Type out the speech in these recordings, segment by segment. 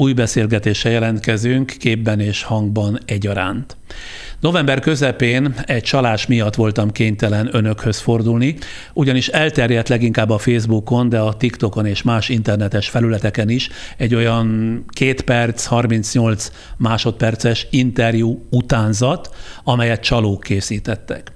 új beszélgetéssel jelentkezünk képben és hangban egyaránt. November közepén egy csalás miatt voltam kénytelen önökhöz fordulni, ugyanis elterjedt leginkább a Facebookon, de a TikTokon és más internetes felületeken is egy olyan 2 perc, 38 másodperces interjú utánzat, amelyet csalók készítettek.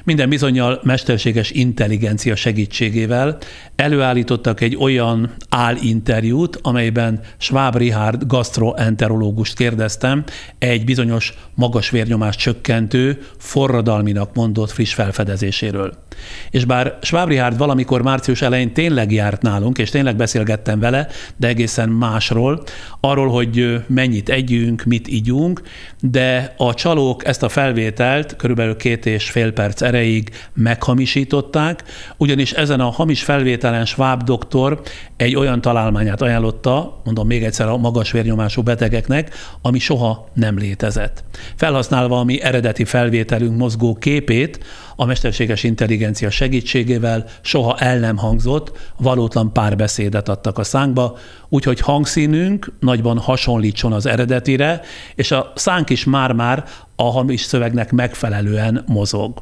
Minden bizonnyal mesterséges intelligencia segítségével előállítottak egy olyan állinterjút, amelyben Schwab Richard gastroenterológust kérdeztem egy bizonyos magas vérnyomás csökkentő, forradalminak mondott friss felfedezéséről. És bár Schwab Richard valamikor március elején tényleg járt nálunk, és tényleg beszélgettem vele, de egészen másról, arról, hogy mennyit együnk, mit igyunk, de a csalók ezt a felvételt körülbelül 2,5 perc erejéig meghamisították, ugyanis ezen a hamis felvételen Schwab doktor egy olyan találmányát ajánlotta, mondom még egyszer, a magas vérnyomású betegeknek, ami soha nem létezett. Felhasználva a mi eredeti felvételünk mozgó képét, a mesterséges intelligencia segítségével soha el nem hangzott, valótlan párbeszédet adtak a szánkba, úgyhogy hangszínünk nagyban hasonlítson az eredetire, és a szánk is már-már a hamis szövegnek megfelelően mozog.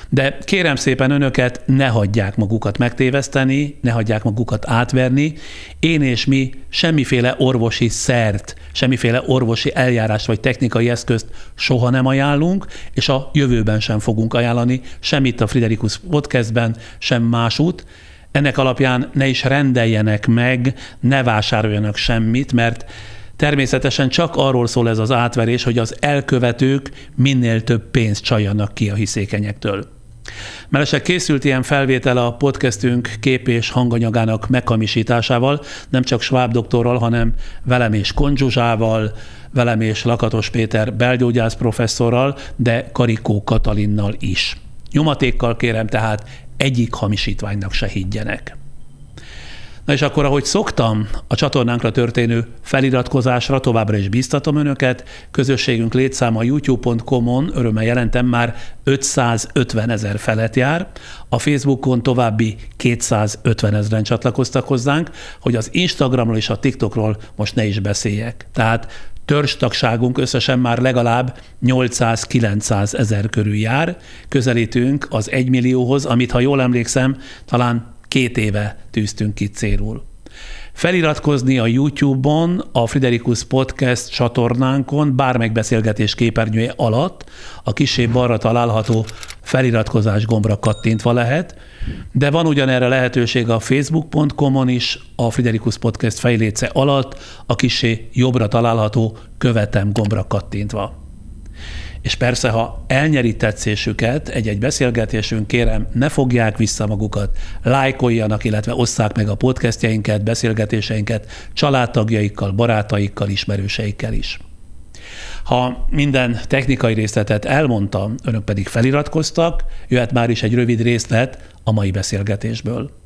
De kérem szépen önöket, ne hagyják magukat megtéveszteni, ne hagyják magukat átverni. Én és mi semmiféle orvosi szert, semmiféle orvosi eljárást vagy technikai eszközt soha nem ajánlunk, és a jövőben sem fogunk ajánlani, sem itt a Friderikus Podcastben, sem másút. Ennek alapján ne is rendeljenek meg, ne vásároljanak semmit, mert természetesen csak arról szól ez az átverés, hogy az elkövetők minél több pénzt csaljanak ki a hiszékenyektől. Mellesleg készült ilyen felvétel a podcastünk kép- és hanganyagának meghamisításával, nem csak Schwab doktorral, hanem velem és Kon Zsuzsával, velem és Lakatos Péter belgyógyász professzorral, de Karikó Katalinnal is. Nyomatékkal kérem tehát, egyik hamisítványnak se higgyenek. Na és akkor, ahogy szoktam, a csatornánkra történő feliratkozásra továbbra is bíztatom önöket. Közösségünk létszáma youtube.com-on, örömmel jelentem, már 550 000 felett jár. A Facebookon további 250 000-en csatlakoztak hozzánk, hogy az Instagramról és a TikTokról most ne is beszéljek. Tehát törzstagságunk összesen már legalább 800-900 000 körül jár. Közelítünk az 1 millióhoz, amit, ha jól emlékszem, talán 2 éve tűztünk ki célul. Feliratkozni a YouTube-on, a Friderikus Podcast csatornánkon, bármelyik beszélgetés képernyője alatt, a kissé balra található feliratkozás gombra kattintva lehet, de van ugyanerre lehetőség a facebook.com-on is, a Friderikus Podcast fejléce alatt, a kissé jobbra található követem gombra kattintva. És persze, ha elnyeri tetszésüket egy-egy beszélgetésünk, kérem, ne fogják vissza magukat, lájkoljanak, illetve osszák meg a podcastjainket, beszélgetéseinket családtagjaikkal, barátaikkal, ismerőseikkel is. Ha minden technikai részletet elmondtam, önök pedig feliratkoztak, jöhet már is egy rövid részlet a mai beszélgetésből.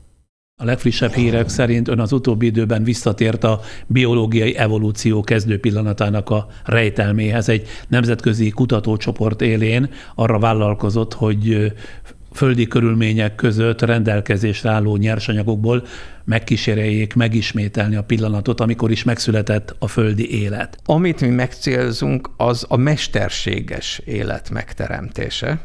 A legfrissebb hírek szerint ön az utóbbi időben visszatért a biológiai evolúció kezdő pillanatának a rejtelméhez. Egy nemzetközi kutatócsoport élén arra vállalkozott, hogy földi körülmények között rendelkezésre álló nyersanyagokból megkíséreljék megismételni a pillanatot, amikor is megszületett a földi élet. Amit mi megcélzunk, az a mesterséges élet megteremtése.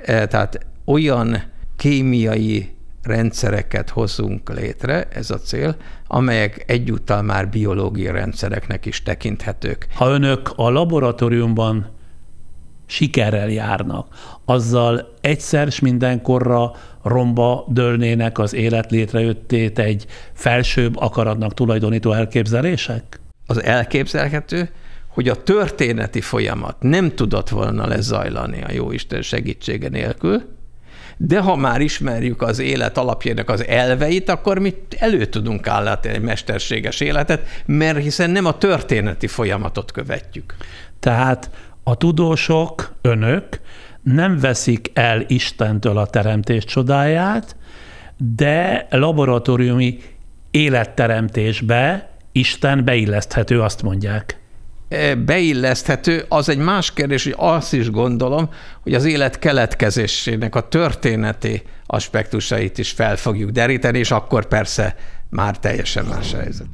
Tehát olyan kémiai rendszereket hozzunk létre, ez a cél, amelyek egyúttal már biológiai rendszereknek is tekinthetők. Ha önök a laboratóriumban sikerrel járnak, azzal egyszer s mindenkorra romba dőlnének az élet létrejöttét egy felsőbb akaratnak tulajdonító elképzelések? Az elképzelhető, hogy a történeti folyamat nem tudott volna lezajlani a Jóisten segítsége nélkül, de ha már ismerjük az élet alapjának az elveit, akkor mi elő tudunk állítani egy mesterséges életet, mert hiszen nem a történeti folyamatot követjük. Tehát a tudósok, önök nem veszik el Istentől a teremtés csodáját, de laboratóriumi életteremtésbe Isten beilleszthető, azt mondják. Beilleszthető, az egy más kérdés, hogy azt is gondolom, hogy az élet keletkezésének a történeti aspektusait is fel fogjuk deríteni, és akkor persze már teljesen más helyzet.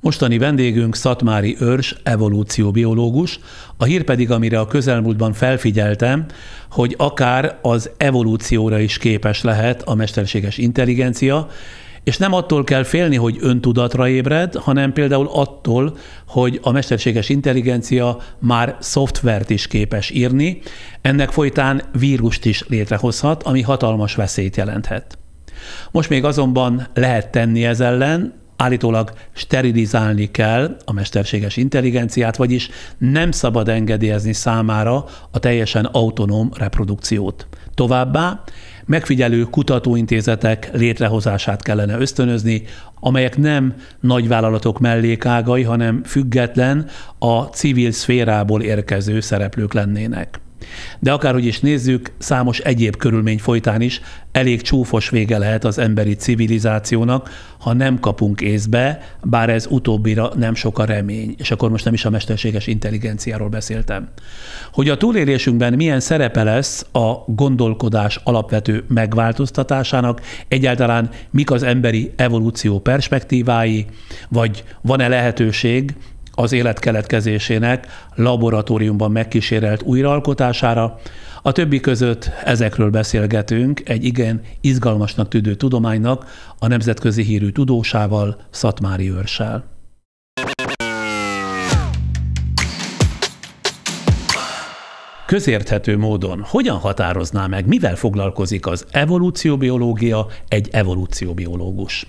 Mostani vendégünk Szatmári Őrs, evolúcióbiológus, a hír pedig, amire a közelmúltban felfigyeltem, hogy akár az evolúcióra is képes lehet a mesterséges intelligencia, és nem attól kell félni, hogy öntudatra ébred, hanem például attól, hogy a mesterséges intelligencia már szoftvert is képes írni, ennek folytán vírust is létrehozhat, ami hatalmas veszélyt jelenthet. Most még azonban lehet tenni ez ellen, állítólag sterilizálni kell a mesterséges intelligenciát, vagyis nem szabad engedélyezni számára a teljesen autonóm reprodukciót. Továbbá megfigyelő kutatóintézetek létrehozását kellene ösztönözni, amelyek nem nagyvállalatok mellékágai, hanem független, a civil szférából érkező szereplők lennének. De akárhogy is nézzük, számos egyéb körülmény folytán is elég csúfos vége lehet az emberi civilizációnak, ha nem kapunk észbe, bár ez utóbbira nem sok a remény, és akkor most nem is a mesterséges intelligenciáról beszéltem. Hogy a túlélésünkben milyen szerepe lesz a gondolkodás alapvető megváltoztatásának, egyáltalán mik az emberi evolúció perspektívái, vagy van-e lehetőség az élet keletkezésének laboratóriumban megkísérelt újraalkotására. A többi között ezekről beszélgetünk egy igen izgalmasnak tűnő tudománynak, a nemzetközi hírű tudósával, Szatmári Őrssel. Közérthető módon hogyan határozná meg, mivel foglalkozik az evolúcióbiológia egy evolúcióbiológus?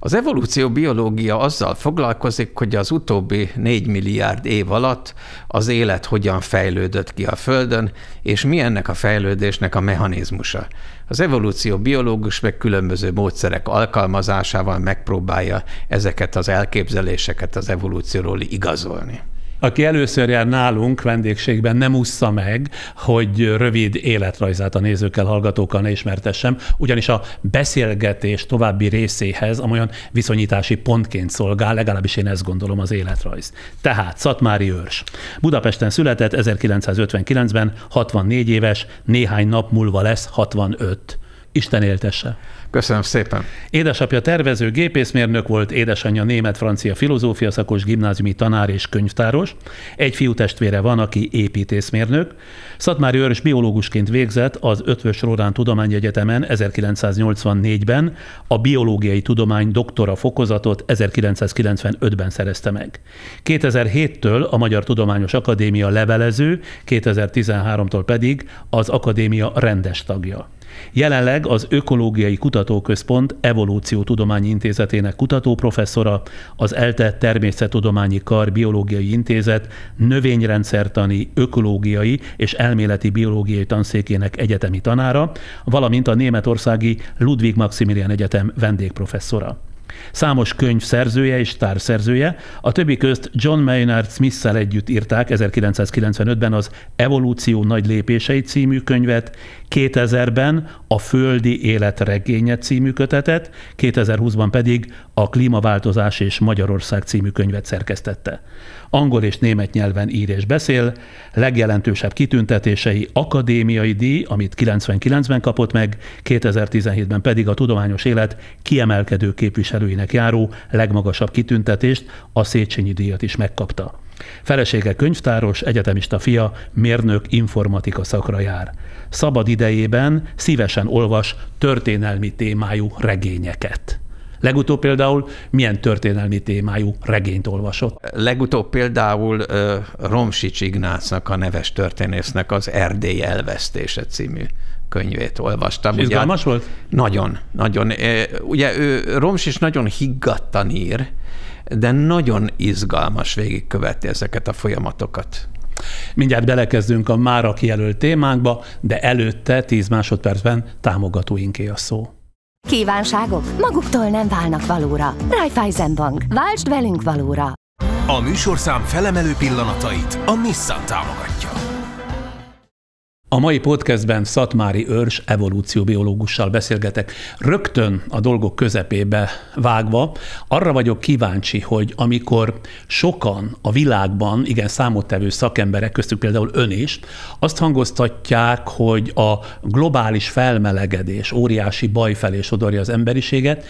Az evolúcióbiológia azzal foglalkozik, hogy az utóbbi 4 milliárd év alatt az élet hogyan fejlődött ki a Földön, és mi ennek a fejlődésnek a mechanizmusa. Az evolúcióbiológus meg különböző módszerek alkalmazásával megpróbálja ezeket az elképzeléseket az evolúcióról igazolni. Aki először jár nálunk vendégségben, nem ússza meg, hogy rövid életrajzát a nézőkkel, hallgatókkal ne ismertessem, ugyanis a beszélgetés további részéhez amolyan viszonyítási pontként szolgál, legalábbis én ezt gondolom, az életrajz. Tehát Szatmári Őrs. Budapesten született 1959-ben, 64 éves, néhány nap múlva lesz 65. Isten éltesse. Köszönöm szépen. Édesapja tervező gépészmérnök volt, édesanyja német-francia filozófia szakos, gimnáziumi tanár és könyvtáros. Egy fiútestvére van, aki építészmérnök. Szatmári Őrs biológusként végzett az Eötvös Loránd Tudományegyetemen 1984-ben, a biológiai tudomány doktora fokozatot 1995-ben szerezte meg. 2007-től a Magyar Tudományos Akadémia levelező, 2013-tól pedig az akadémia rendes tagja. Jelenleg az Ökológiai Kutatóközpont Evolúciótudományi Intézetének kutatóprofesszora, az ELTE Természettudományi Kar Biológiai Intézet növényrendszertani, ökológiai és elméleti biológiai tanszékének egyetemi tanára, valamint a németországi Ludwig Maximilian Egyetem vendégprofesszora. Számos könyv szerzője és társzerzője, a többi közt John Maynard Smith-szel együtt írták 1995-ben az Evolúció nagy lépései című könyvet, 2000-ben a Földi élet regénye című kötetet, 2020-ban pedig a Klímaváltozás és Magyarország című könyvet szerkesztette. Angol és német nyelven ír és beszél, legjelentősebb kitüntetései akadémiai díj, amit 99-ben kapott meg, 2017-ben pedig a tudományos élet kiemelkedő képviselőinek járó legmagasabb kitüntetést, a Széchenyi díjat is megkapta. Felesége könyvtáros, egyetemista fia, mérnök, informatika szakra jár. Szabad idejében szívesen olvas történelmi témájú regényeket. Legutóbb például milyen történelmi témájú regényt olvasott? Legutóbb például Romsics Ignácnak, a neves történésznek az Erdély elvesztése című könyvét olvastam. Izgalmas volt? Nagyon, nagyon. Ugye Romsics nagyon higgadtan ír, de nagyon izgalmas végigkövetni ezeket a folyamatokat. Mindjárt belekezdünk a mára kijelölt témánkba, de előtte 10 másodpercben támogatóinké a szó. Kívánságok maguktól nem válnak valóra. Raiffeisenbank. Váltsd velünk valóra. A műsorszám felemelő pillanatait a Nissan támogatja. A mai podcastben Szatmári Őrs evolúcióbiológussal beszélgetek. Rögtön a dolgok közepébe vágva, arra vagyok kíváncsi, hogy amikor sokan a világban, igen számottevő szakemberek, köztük például ön is, azt hangoztatják, hogy a globális felmelegedés óriási baj felé sodorja az emberiséget,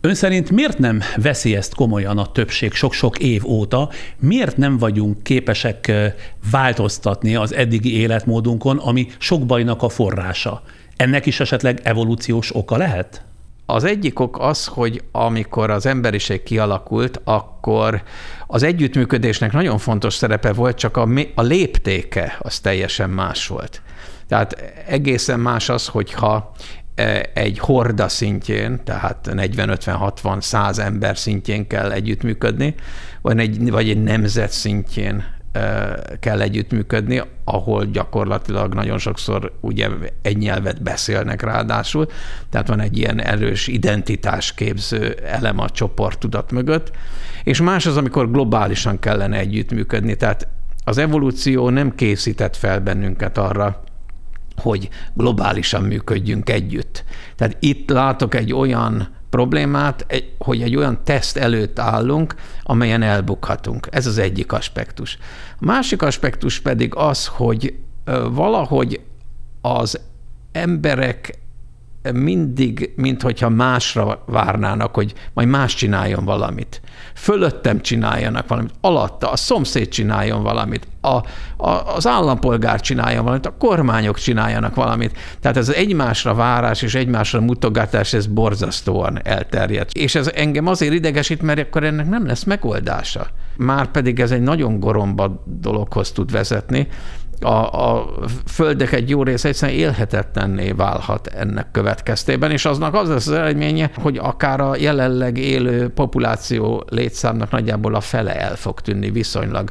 Ön szerint miért nem veszi ezt komolyan a többség sok-sok év óta? Miért nem vagyunk képesek változtatni az eddigi életmódunkon, ami sok bajnak a forrása? Ennek is esetleg evolúciós oka lehet? Az egyik ok az, hogy amikor az emberiség kialakult, akkor az együttműködésnek nagyon fontos szerepe volt, csak a léptéke az teljesen más volt. Tehát egészen más az, hogyha egy horda szintjén, tehát 40-50-60-100 ember szintjén kell együttműködni, vagy egy nemzet szintjén kell együttműködni, ahol gyakorlatilag nagyon sokszor ugye egy nyelvet beszélnek ráadásul, tehát van egy ilyen erős identitásképző elem a csoporttudat mögött, és más az, amikor globálisan kellene együttműködni, tehát az evolúció nem készített fel bennünket arra, hogy globálisan működjünk együtt. Tehát itt látok egy olyan problémát, hogy egy olyan teszt előtt állunk, amelyen elbukhatunk. Ez az egyik aspektus. A másik aspektus pedig az, hogy valahogy az emberek mindig, minthogyha másra várnának, hogy majd más csináljon valamit. Fölöttem csináljanak valamit, alatta a szomszéd csináljon valamit, az állampolgár csináljon valamit, a kormányok csináljanak valamit. Tehát ez egymásra várás és egymásra mutogatás, ez borzasztóan elterjedt. És ez engem azért idegesít, mert akkor ennek nem lesz megoldása. Márpedig ez egy nagyon goromba dologhoz tud vezetni. A földek egy jó része egyszerűen élhetetlenné válhat ennek következtében, és aznak az lesz az eredménye, hogy akár a jelenleg élő populáció létszámnak nagyjából a fele el fog tűnni viszonylag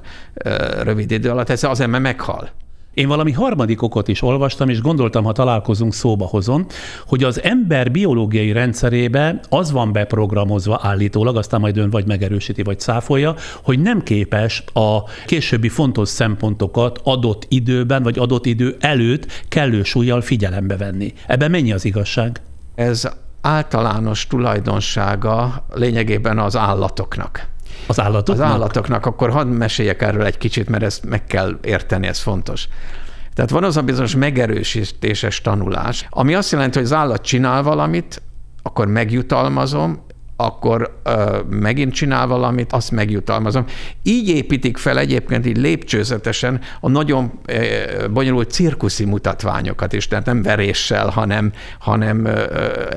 rövid idő alatt, ez az ember meghal. Én valami harmadik okot is olvastam, és gondoltam, ha találkozunk, szóba hozom, hogy az ember biológiai rendszerébe az van beprogramozva állítólag, aztán majd ön vagy megerősíti, vagy cáfolja, hogy nem képes a későbbi fontos szempontokat adott időben, vagy adott idő előtt kellő súllyal figyelembe venni. Ebben mennyi az igazság? Ez általános tulajdonsága lényegében az állatoknak. Az állatoknak? Az állatoknak, akkor hadd meséljek erről egy kicsit, mert ezt meg kell érteni, ez fontos. Tehát van az a bizonyos megerősítéses tanulás, ami azt jelenti, hogy az állat csinál valamit, akkor megjutalmazom, akkor megint csinál valamit, azt megjutalmazom. Így építik fel egyébként így lépcsőzetesen a nagyon bonyolult cirkuszi mutatványokat is, tehát nem veréssel, hanem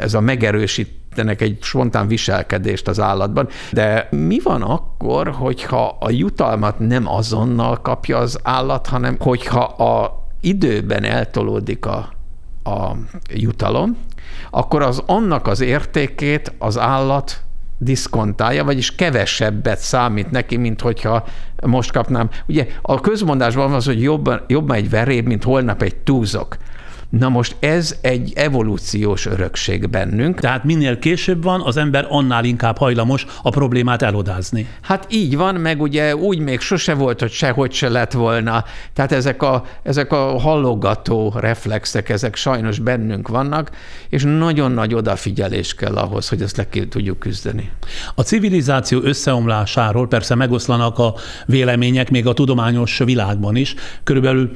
ez a megerősítenek egy spontán viselkedést az állatban. De mi van akkor, hogyha a jutalmat nem azonnal kapja az állat, hanem hogyha a időben eltolódik a jutalom, akkor annak az értékét az állat diszkontálja, vagyis kevesebbet számít neki, mint hogyha most kapnám. Ugye a közmondásban van az, hogy jobb egy veréb, mint holnap egy túzok. Na most ez egy evolúciós örökség bennünk. Tehát minél később van, az ember annál inkább hajlamos a problémát elodázni. Hát így van, meg ugye úgy még sose volt, hogy sehogy se lett volna. Tehát ezek a hallogató reflexek, ezek sajnos bennünk vannak, és nagyon nagy odafigyelés kell ahhoz, hogy ezt le tudjuk küzdeni. A civilizáció összeomlásáról persze megoszlanak a vélemények, még a tudományos világban is. Körülbelül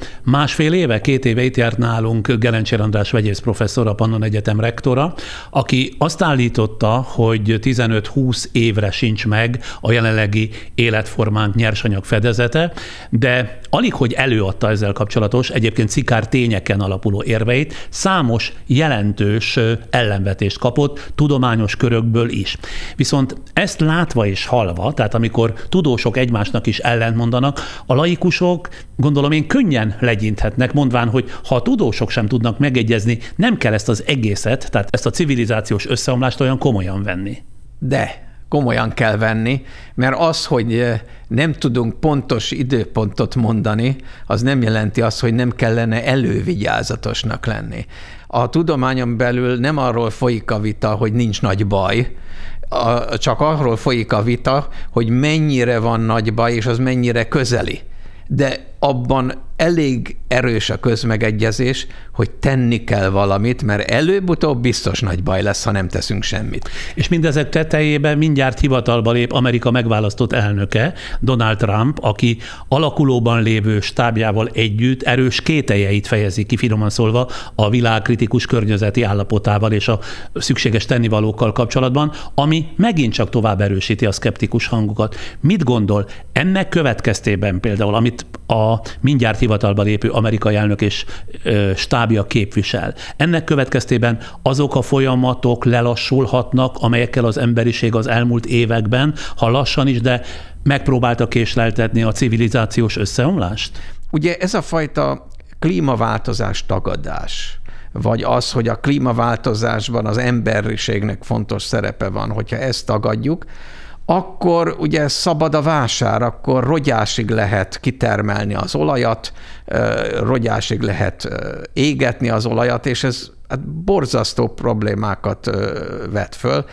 2 éve itt járt nálunk Gelencsér András vegyész professzor, a Pannon Egyetem rektora, aki azt állította, hogy 15-20 évre sincs meg a jelenlegi életformánk nyersanyag fedezete, de alig, hogy előadta ezzel kapcsolatos, egyébként szikár tényeken alapuló érveit, számos jelentős ellenvetést kapott tudományos körökből is. Viszont ezt látva és hallva, tehát amikor tudósok egymásnak is ellentmondanak, a laikusok, gondolom én, könnyen legyinthetnek, mondván, hogy ha a tudósok sem tudnak megegyezni, nem kell ezt az egészet, tehát ezt a civilizációs összeomlást olyan komolyan venni. De komolyan kell venni, mert az, hogy nem tudunk pontos időpontot mondani, az nem jelenti azt, hogy nem kellene elővigyázatosnak lenni. A tudományon belül nem arról folyik a vita, hogy nincs nagy baj, csak arról folyik a vita, hogy mennyire van nagy baj, és az mennyire közeli. De abban elég erős a közmegegyezés, hogy tenni kell valamit, mert előbb-utóbb biztos nagy baj lesz, ha nem teszünk semmit. És mindezek tetejében mindjárt hivatalba lép Amerika megválasztott elnöke, Donald Trump, aki alakulóban lévő stábjával együtt erős kételjeit fejezi ki, finoman szólva, a világ kritikus környezeti állapotával és a szükséges tennivalókkal kapcsolatban, ami megint csak tovább erősíti a szkeptikus hangokat. Mit gondol ennek következtében például, amit a mindjárt hivatalba lépő amerikai elnök és stábja képvisel. Ennek következtében azok a folyamatok lelassulhatnak, amelyekkel az emberiség az elmúlt években, ha lassan is, de megpróbálta késleltetni a civilizációs összeomlást? Ugye ez a fajta klímaváltozás tagadás, vagy az, hogy a klímaváltozásban az emberiségnek fontos szerepe van, hogyha ezt tagadjuk, akkor ugye szabad a vásár, akkor rogyásig lehet kitermelni az olajat, rogyásig lehet égetni az olajat, és ez borzasztó problémákat vet föl.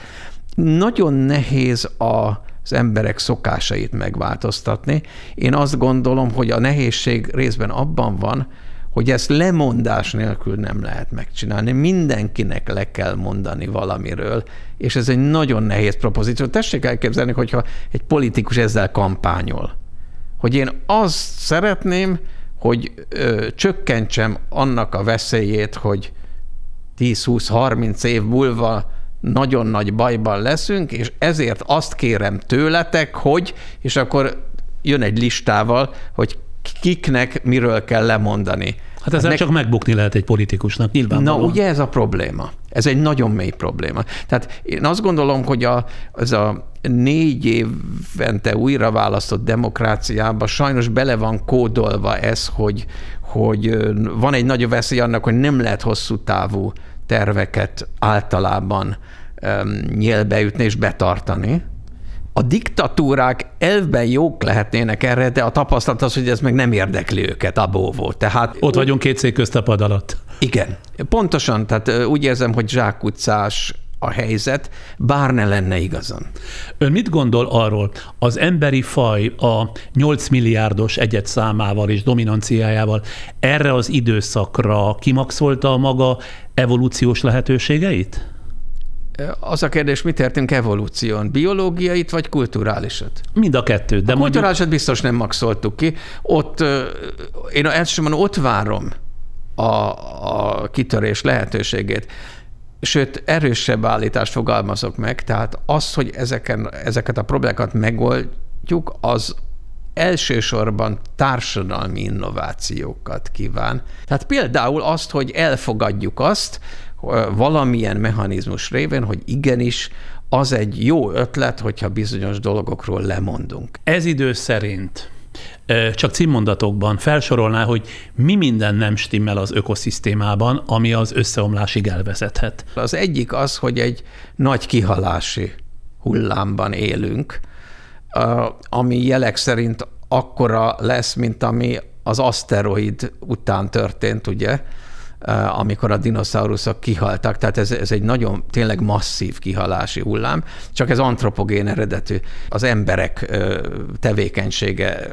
Nagyon nehéz az emberek szokásait megváltoztatni. Én azt gondolom, hogy a nehézség részben abban van, hogy ezt lemondás nélkül nem lehet megcsinálni. Mindenkinek le kell mondani valamiről, és ez egy nagyon nehéz propozíció. Tessék elképzelni, hogyha egy politikus ezzel kampányol, hogy én azt szeretném, hogy csökkentsem annak a veszélyét, hogy 10-20-30 év múlva nagyon nagy bajban leszünk, és ezért azt kérem tőletek, hogy, és akkor jön egy listával, hogy kiknek miről kell lemondani. Hát ezzel csak megbukni lehet egy politikusnak, nyilvánvalóan. Na, ugye ez a probléma. Ez egy nagyon mély probléma. Tehát én azt gondolom, hogy ez a 4 évente újra választott demokráciában sajnos bele van kódolva ez, hogy van egy nagy veszély annak, hogy nem lehet hosszú távú terveket általában nyélbeütni és betartani. A diktatúrák elvben jók lehetnének erre, de a tapasztalat az, hogy ez meg nem érdekli őket, a bóvó. Tehát ott vagyunk két szék közt a pad alatt. Igen, pontosan, tehát úgy érzem, hogy zsákutcás a helyzet, bár ne lenne igazán. Ön mit gondol arról, az emberi faj a 8 milliárdos egyedszámával és dominanciájával erre az időszakra kimaxolta a maga evolúciós lehetőségeit? Az a kérdés, mit értünk evolúción? Biológiait vagy kulturálisat? Mind a kettőt. De a kulturálisat biztos nem maxoltuk ki. Én elsősorban ott várom a kitörés lehetőségét. Sőt, erősebb állítást fogalmazok meg, tehát az, hogy ezeket a problémákat megoldjuk, az elsősorban társadalmi innovációkat kíván. Tehát például azt, hogy elfogadjuk azt, valamilyen mechanizmus révén, hogy igenis az egy jó ötlet, hogyha bizonyos dolgokról lemondunk. Ez idő szerint csak címmondatokban felsorolná, hogy mi minden nem stimmel az ökoszisztémában, ami az összeomlásig elvezethet. Az egyik az, hogy egy nagy kihalási hullámban élünk, ami jelek szerint akkora lesz, mint ami az aszteroid után történt, ugye, amikor a dinoszauruszok kihaltak, tehát ez egy nagyon tényleg masszív kihalási hullám, csak ez antropogén eredetű. Az emberek tevékenysége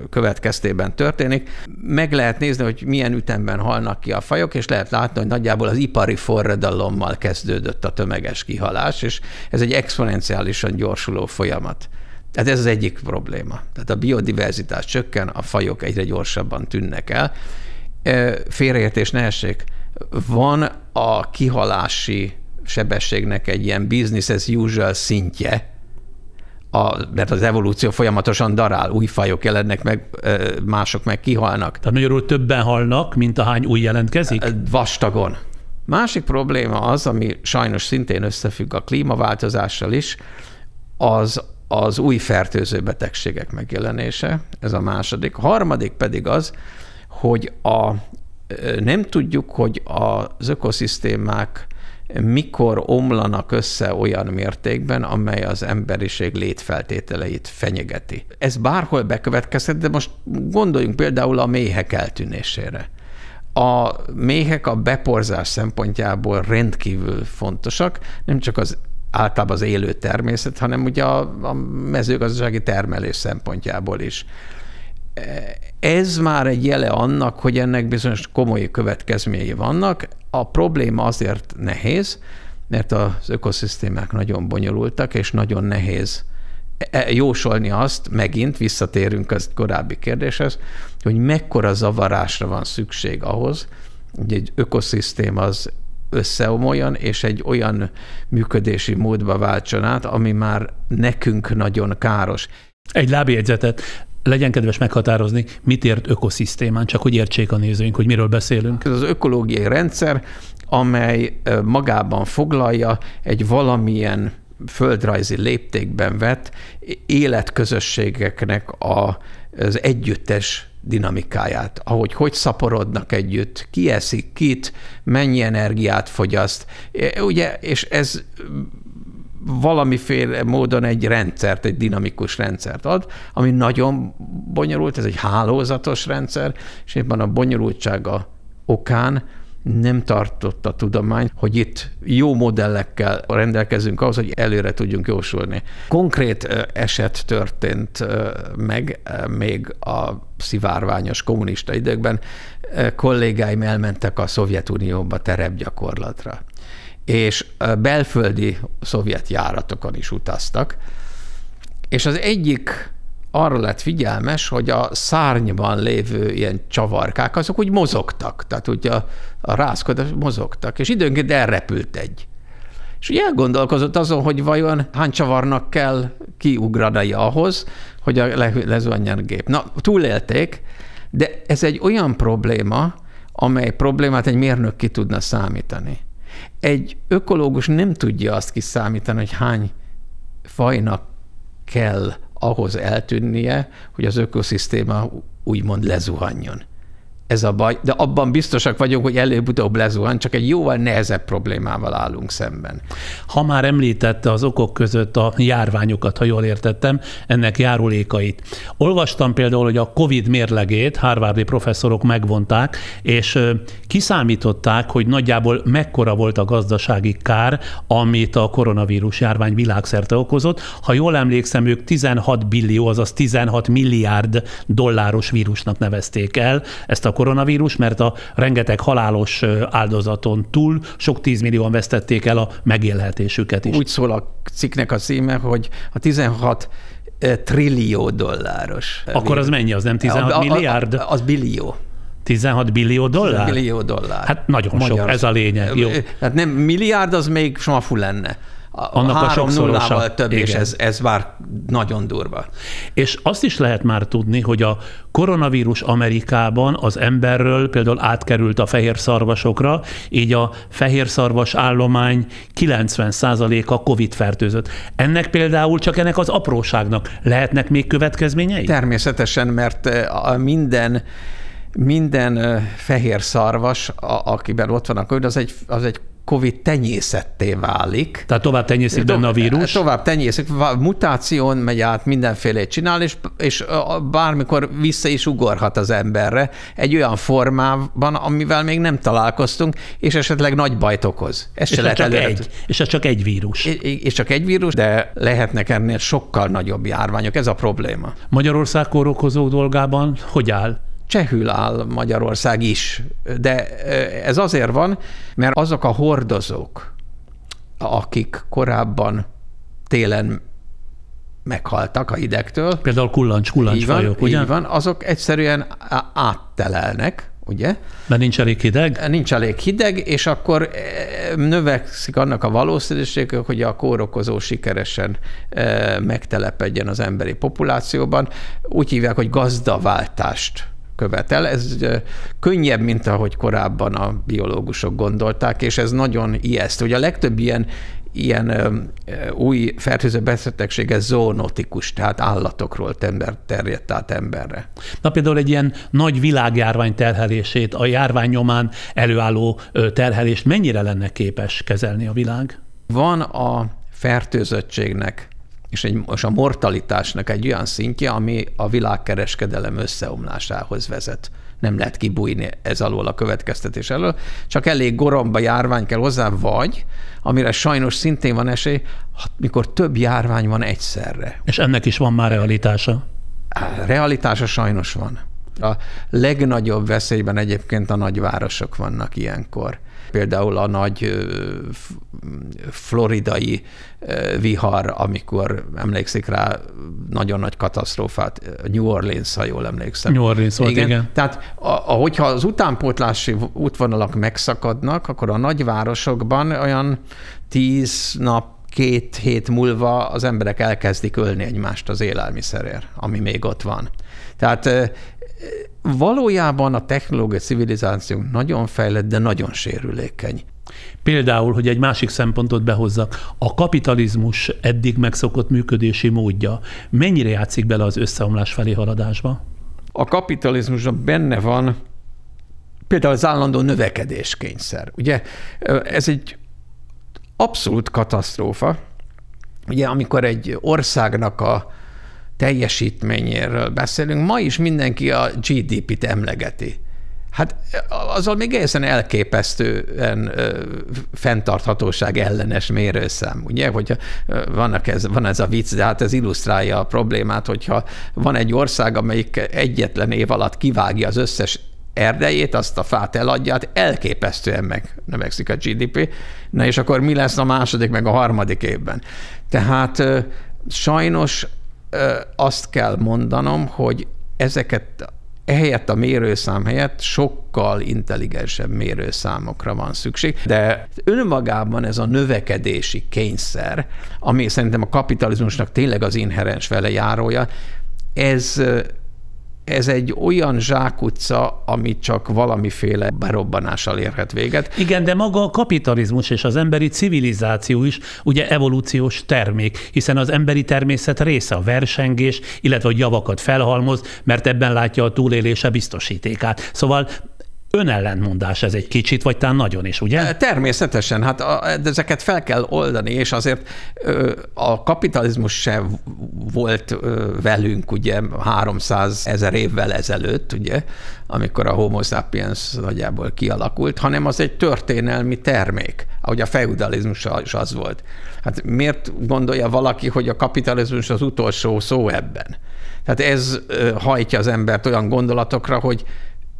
következtében történik. Meg lehet nézni, hogy milyen ütemben halnak ki a fajok, és lehet látni, hogy nagyjából az ipari forradalommal kezdődött a tömeges kihalás, és ez egy exponenciálisan gyorsuló folyamat. Tehát ez az egyik probléma. Tehát a biodiverzitás csökken, a fajok egyre gyorsabban tűnnek el. Félreértés ne essék. Van a kihalási sebességnek egy ilyen business as usual szintje, mert az evolúció folyamatosan darál, új fajok jelennek meg, mások meg kihalnak. Tehát magyarul többen halnak, mint ahány új jelentkezik? Vastagon. Másik probléma az, ami sajnos szintén összefügg a klímaváltozással is, az új fertőző betegségek megjelenése, ez a második. A harmadik pedig az, hogy nem tudjuk, hogy az ökoszisztémák mikor omlanak össze olyan mértékben, amely az emberiség létfeltételeit fenyegeti. Ez bárhol bekövetkezhet, de most gondoljunk például a méhek eltűnésére. A méhek a beporzás szempontjából rendkívül fontosak, nem csak általában az élő természet, hanem ugye a mezőgazdasági termelés szempontjából is. Ez már egy jele annak, hogy ennek bizonyos komoly következményei vannak. A probléma azért nehéz, mert az ökoszisztémák nagyon bonyolultak, és nagyon nehéz jósolni azt, megint visszatérünk az korábbi kérdéshez, hogy mekkora zavarásra van szükség ahhoz, hogy egy ökoszisztéma az összeomoljon, és egy olyan működési módba váltson át, ami már nekünk nagyon káros. Egy lábjegyzetet. Legyen kedves meghatározni, mit ért ökoszisztémán, csak hogy értsék a nézőink, hogy miről beszélünk. Ez az ökológiai rendszer, amely magában foglalja egy valamilyen földrajzi léptékben vett életközösségeknek az együttes dinamikáját, ahogy hogy szaporodnak együtt, ki eszik kit, mennyi energiát fogyaszt, ugye, és ez valamiféle módon egy rendszert, egy dinamikus rendszert ad, ami nagyon bonyolult, ez egy hálózatos rendszer, és éppen a bonyolultsága okán nem tartott a tudomány, hogy itt jó modellekkel rendelkezünk ahhoz, hogy előre tudjunk jósolni. Konkrét eset történt meg még a szivárványos kommunista időkben. Kollégáim elmentek a Szovjetunióba terepgyakorlatra, és belföldi szovjet járatokon is utaztak, és az egyik arra lett figyelmes, hogy a szárnyban lévő ilyen csavarkák, azok úgy mozogtak, tehát úgy a rázkodás mozogtak, és időnként elrepült egy. És ugye elgondolkozott azon, hogy vajon hány csavarnak kell kiugrani ahhoz, hogy lezuhanjon a gép. Na, túlélték, de ez egy olyan probléma, amely problémát egy mérnök ki tudna számítani. Egy ökológus nem tudja azt kiszámítani, hogy hány fajnak kell ahhoz eltűnnie, hogy az ökoszisztéma úgymond lezuhanjon. Ez a baj, de abban biztosak vagyunk, hogy előbb-utóbb lezuhan, csak egy jóval nehezebb problémával állunk szemben. Ha már említette az okok között a járványokat, ha jól értettem, ennek járulékait. Olvastam például, hogy a COVID mérlegét harvardi professzorok megvonták, és kiszámították, hogy nagyjából mekkora volt a gazdasági kár, amit a koronavírus járvány világszerte okozott. Ha jól emlékszem, ők 16 billió, azaz 16 milliárd dolláros vírusnak nevezték el ezt a koronavírus, mert a rengeteg halálos áldozaton túl sok 10 millióan vesztették el a megélhetésüket is. Úgy szól a cikknek a címe, hogy a 16 trillió dolláros. Akkor az mennyi? Az nem 16 milliárd? Az billió. 16 billió dollár? 16 billió dollár. Hát nagyon sok, ez a lényeg. Jó. Hát nem milliárd, az még smafu lenne. Annak a 3 nullával több, igen. És ez már nagyon durva. És azt is lehet már tudni, hogy a koronavírus Amerikában az emberről például átkerült a fehérszarvasokra, így a fehérszarvas állomány 90%-a COVID-fertőzött. Ennek például csak ennek az apróságnak lehetnek még következményei? Természetesen, mert minden fehér szarvas, akiben ott van a COVID, az egy COVID tenyészetté válik. Tehát tovább tenyészik benne a vírus? Tovább tenyészik, mutáción megy át, mindenfélét csinál, és bármikor vissza is ugorhat az emberre egy olyan formában, amivel még nem találkoztunk, és esetleg nagy bajt okoz. És ez csak egy vírus. És csak egy vírus, de lehetnek ennél sokkal nagyobb járványok, ez a probléma. Magyarország kórokozók dolgában hogy áll? Csehül áll Magyarország is, de ez azért van, mert azok a hordozók, akik korábban télen meghaltak a hidegtől. Például kullancsfajok, ugye? Így van, azok egyszerűen áttelelnek, ugye? Mert nincs elég hideg? Nincs elég hideg, és akkor növekszik annak a valószínűség, hogy a kórokozó sikeresen megtelepedjen az emberi populációban. Úgy hívják, hogy gazdaváltást követel. Ez könnyebb, mint ahogy korábban a biológusok gondolták, és ez nagyon ijesztő. Ugye a legtöbb ilyen új fertőző betegség, ez zoonotikus, tehát állatokról terjedt át emberre. Na például egy ilyen nagy világjárvány terhelését, a járvány nyomán előálló terhelést mennyire lenne képes kezelni a világ? Van a fertőzöttségnek és a mortalitásnak egy olyan szintje, ami a világkereskedelem összeomlásához vezet. Nem lehet kibújni ez alól a következtetés elől, csak elég goromba járvány kell hozzá, vagy, amire sajnos szintén van esély, mikor több járvány van egyszerre. És ennek is van már realitása? Realitása sajnos van. A legnagyobb veszélyben egyébként a nagyvárosok vannak ilyenkor. Például a nagy floridai vihar, amikor emlékszik rá, nagyon nagy katasztrófát, New Orleans, ha jól emlékszem. New Orleans volt, igen. Tehát hogyha az utánpótlási útvonalak megszakadnak, akkor a nagyvárosokban olyan 10 nap, 2 hét múlva az emberek elkezdik ölni egymást az élelmiszerért, ami még ott van. Tehát valójában a technológiai civilizáció nagyon fejlett, de nagyon sérülékeny. Például, hogy egy másik szempontot behozzak, a kapitalizmus eddig megszokott működési módja mennyire játszik bele az összeomlás felé haladásba? A kapitalizmusban benne van például az állandó növekedéskényszer. Ugye ez egy abszolút katasztrófa. Ugye amikor egy országnak a teljesítményéről beszélünk, ma is mindenki a GDP-t emlegeti. Hát azzal még egészen elképesztően fenntarthatóság ellenes mérőszám, ugye, hogyha van ez a vicc, de hát ez illusztrálja a problémát, hogyha van egy ország, amelyik egyetlen év alatt kivágja az összes erdejét, azt a fát eladja, hát elképesztően megnövekszik a GDP, na és akkor mi lesz a második meg a harmadik évben? Tehát sajnos azt kell mondanom, hogy ehelyett a mérőszám helyett sokkal intelligensebb mérőszámokra van szükség, de önmagában ez a növekedési kényszer, ami szerintem a kapitalizmusnak tényleg az inherens velejárója, ez egy olyan zsákutca, ami csak valamiféle berobbanással érhet véget. Igen, de maga a kapitalizmus és az emberi civilizáció is ugye evolúciós termék, hiszen az emberi természet része a versengés, illetve hogy javakat felhalmoz, mert ebben látja a túlélése biztosítékát. Szóval önellentmondás ez egy kicsit, vagy talán nagyon is, ugye? Természetesen, hát ezeket fel kell oldani, és azért a kapitalizmus se volt velünk ugye 300 000 évvel ezelőtt, ugye, amikor a Homo sapiens nagyjából kialakult, hanem az egy történelmi termék, ahogy a feudalizmus is az volt. Hát miért gondolja valaki, hogy a kapitalizmus az utolsó szó ebben? Tehát ez hajtja az embert olyan gondolatokra, hogy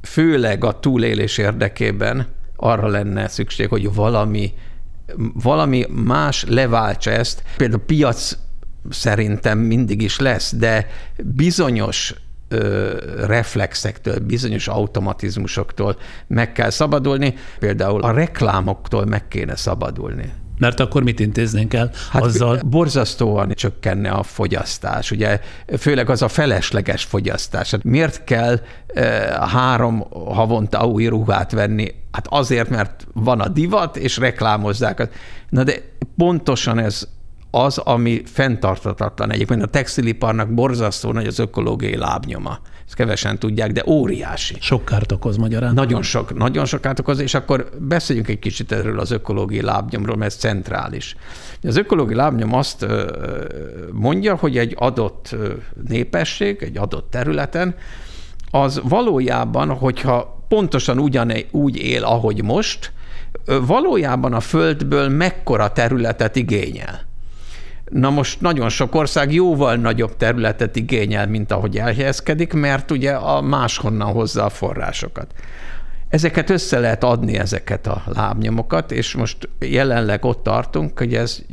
főleg a túlélés érdekében arra lenne szükség, hogy valami más leváltsa ezt. Például piac szerintem mindig is lesz, de bizonyos reflexektől, bizonyos automatizmusoktól meg kell szabadulni. Például a reklámoktól meg kéne szabadulni. Mert akkor mit intéznénk el azzal? Borzasztóan csökkenne a fogyasztás, ugye főleg az a felesleges fogyasztás. Hát miért kell 3 havonta új ruhát venni? Hát azért, mert van a divat, és reklámozzák. Na de pontosan ez az, ami fenntarthatatlan. Egyébként a textiliparnak borzasztó nagy az ökológiai lábnyoma. Ezt kevesen tudják, de óriási. Sok kárt okoz magyarán. Nagyon sok kárt okoz, és akkor beszéljünk egy kicsit erről az ökológiai lábnyomról, mert ez centrális. Az ökológiai lábnyom azt mondja, hogy egy adott népesség, egy adott területen, az valójában, hogyha pontosan úgy él, ahogy most, valójában a Földből mekkora területet igényel. Na most nagyon sok ország jóval nagyobb területet igényel, mint ahogy elhelyezkedik, mert ugye a máshonnan hozza a forrásokat. Ezeket össze lehet adni, ezeket a lábnyomokat, és most jelenleg ott tartunk, hogy ez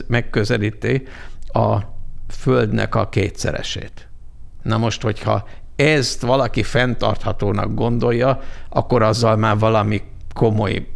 megközelíti a Földnek a 2-szeresét. Na most, hogyha ezt valaki fenntarthatónak gondolja, akkor azzal már valami komoly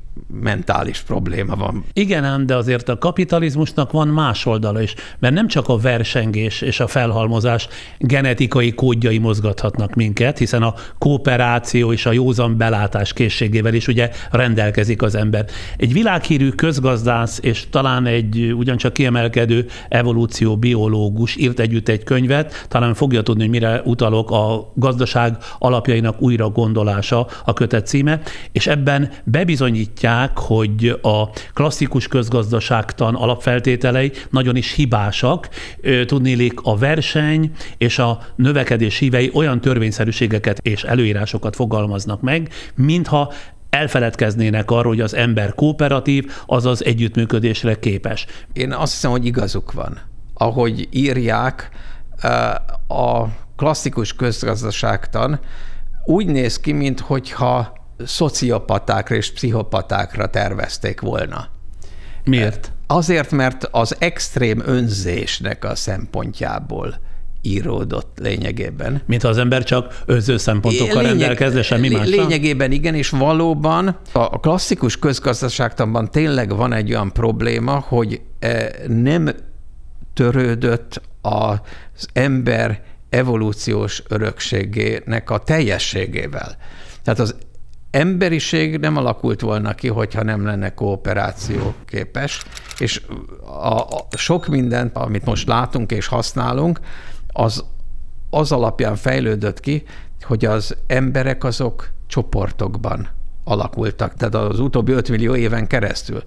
mentális probléma van. Igen ám, de azért a kapitalizmusnak van más oldala is, mert nem csak a versengés és a felhalmozás genetikai kódjai mozgathatnak minket, hiszen a kooperáció és a józan belátás készségével is ugye rendelkezik az ember. Egy világhírű közgazdász és talán egy ugyancsak kiemelkedő evolúcióbiológus írt együtt egy könyvet, talán fogja tudni, hogy mire utalok, a gazdaság alapjainak újra gondolása a kötet címe, és ebben bebizonyítják, hogy a klasszikus közgazdaságtan alapfeltételei nagyon is hibásak. Tudniillik, a verseny és a növekedés hívei olyan törvényszerűségeket és előírásokat fogalmaznak meg, mintha elfeledkeznének arról, hogy az ember kooperatív, azaz együttműködésre képes. Én azt hiszem, hogy igazuk van. Ahogy írják, a klasszikus közgazdaságtan úgy néz ki, minthogyha szociopatákra és pszichopatákra tervezték volna. Miért? Azért, mert az extrém önzésnek a szempontjából íródott lényegében. Mint ha az ember csak önző szempontokkal rendelkezne, semmi mással? Lényegében igen, és valóban a klasszikus közgazdaságtanban tényleg van egy olyan probléma, hogy nem törődött az ember evolúciós örökségének a teljességével. Tehát az emberiség nem alakult volna ki, hogyha nem lenne kooperációképes, és a sok mindent, amit most látunk és használunk, az alapján fejlődött ki, hogy az emberek azok csoportokban alakultak, tehát az utóbbi 5 millió éven keresztül.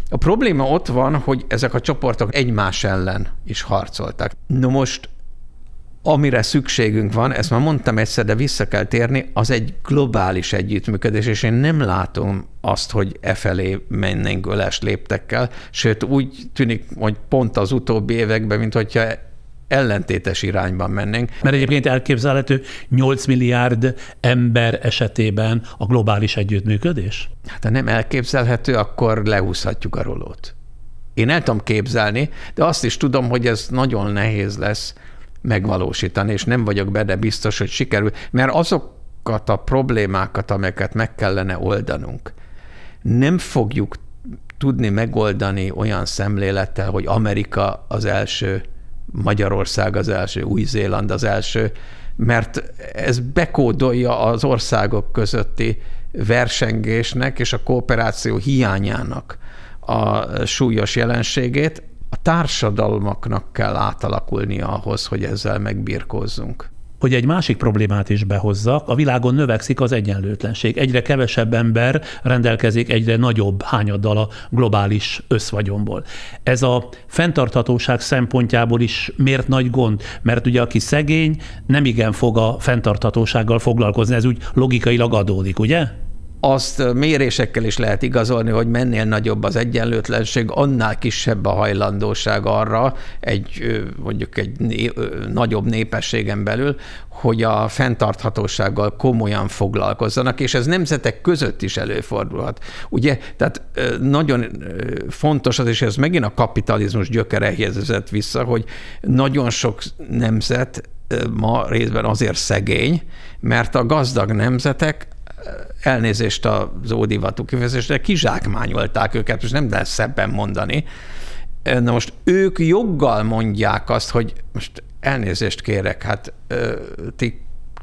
A probléma ott van, hogy ezek a csoportok egymás ellen is harcoltak. No most, amire szükségünk van, ezt már mondtam egyszer, de vissza kell térni, az egy globális együttműködés, és én nem látom azt, hogy efelé mennénk öles léptekkel, sőt úgy tűnik, hogy pont az utóbbi években, mint hogyha ellentétes irányban mennénk. Mert egyébként elképzelhető 8 milliárd ember esetében a globális együttműködés? Hát ha nem elképzelhető, akkor lehúzhatjuk a rolót. Én el tudom képzelni, de azt is tudom, hogy ez nagyon nehéz lesz megvalósítani, és nem vagyok benne biztos, hogy sikerül, mert azokat a problémákat, amelyeket meg kellene oldanunk, nem fogjuk tudni megoldani olyan szemlélettel, hogy Amerika az első, Magyarország az első, Új-Zéland az első, mert ez bekódolja az országok közötti versengésnek és a kooperáció hiányának a súlyos jelenségét. A társadalmaknak kell átalakulnia ahhoz, hogy ezzel megbirkózzunk. Hogy egy másik problémát is behozzak, a világon növekszik az egyenlőtlenség. Egyre kevesebb ember rendelkezik egyre nagyobb hányaddal a globális összvagyonból. Ez a fenntarthatóság szempontjából is miért nagy gond? Mert ugye aki szegény, nem igen fog a fenntarthatósággal foglalkozni, ez úgy logikailag adódik, ugye? Azt mérésekkel is lehet igazolni, hogy mennél nagyobb az egyenlőtlenség, annál kisebb a hajlandóság arra mondjuk egy nagyobb népességen belül, hogy a fenntarthatósággal komolyan foglalkozzanak, és ez nemzetek között is előfordulhat. Ugye, tehát nagyon fontos az, és ez megint a kapitalizmus gyökereihez vezet vissza, hogy nagyon sok nemzet ma részben azért szegény, mert a gazdag nemzetek, elnézést az ódivatú kifejezésre, kizsákmányolták őket, most nem lehet szebben mondani. Na most ők joggal mondják azt, hogy most elnézést kérek, hát ti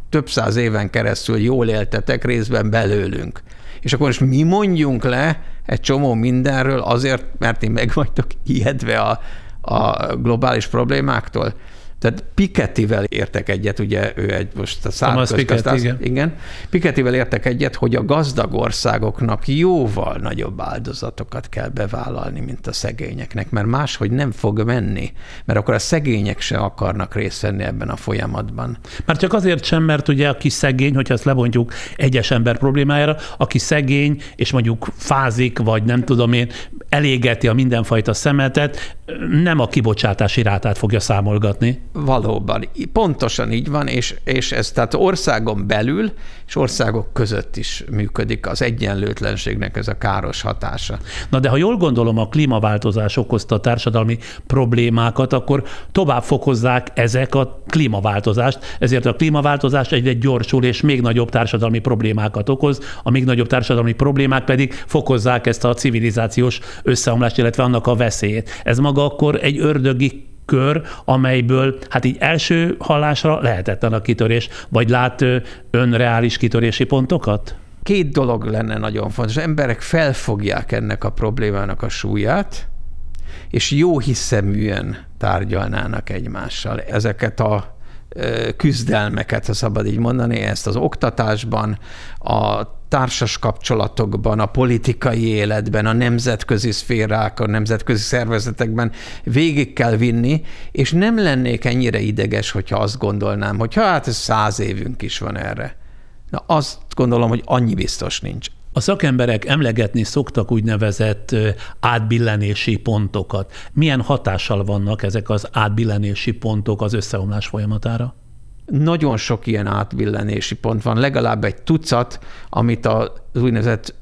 több száz éven keresztül jól éltetek, részben belőlünk. És akkor most mi mondjunk le egy csomó mindenről azért, mert ti meg vagytok ijedve a globális problémáktól? Tehát Pikettyvel értek egyet, ugye ő most a szárközgazdász. Igen. Pikettyvel értek egyet, hogy a gazdag országoknak jóval nagyobb áldozatokat kell bevállalni, mint a szegényeknek, mert máshogy nem fog menni, mert akkor a szegények se akarnak részt venni ebben a folyamatban. Már csak azért sem, mert ugye aki szegény, hogyha ezt lebontjuk egyes ember problémájára, aki szegény, és mondjuk fázik, vagy nem tudom én, elégeti a mindenfajta szemetet, nem a kibocsátási rátát fogja számolgatni. Valóban. Pontosan így van, és ez tehát országon belül és országok között is működik az egyenlőtlenségnek ez a káros hatása. Na de ha jól gondolom, a klímaváltozás okozta társadalmi problémákat, akkor tovább fokozzák ezek a klímaváltozást, ezért a klímaváltozás egyre gyorsul és még nagyobb társadalmi problémákat okoz, a még nagyobb társadalmi problémák pedig fokozzák ezt a civilizációs összeomlást, illetve annak a veszélyét. Ez maga akkor egy ördögi kör, amelyből hát így első hallásra lehetetlen a kitörés, vagy lát önreális kitörési pontokat? Két dolog lenne nagyon fontos. Az emberek felfogják ennek a problémának a súlyát, és jó hiszeműen tárgyalnának egymással. Ezeket a küzdelmeket, ha szabad így mondani, ezt az oktatásban, a társas kapcsolatokban, a politikai életben, a nemzetközi szférák, a nemzetközi szervezetekben végig kell vinni, és nem lennék ennyire ideges, hogyha azt gondolnám, hogy hát ez 100 évünk is van erre. Na, azt gondolom, hogy annyi biztos nincs. A szakemberek emlegetni szoktak úgynevezett átbillenési pontokat. Milyen hatással vannak ezek az átbillenési pontok az összeomlás folyamatára? Nagyon sok ilyen átbillenési pont van, legalább egy tucat, amit az úgynevezett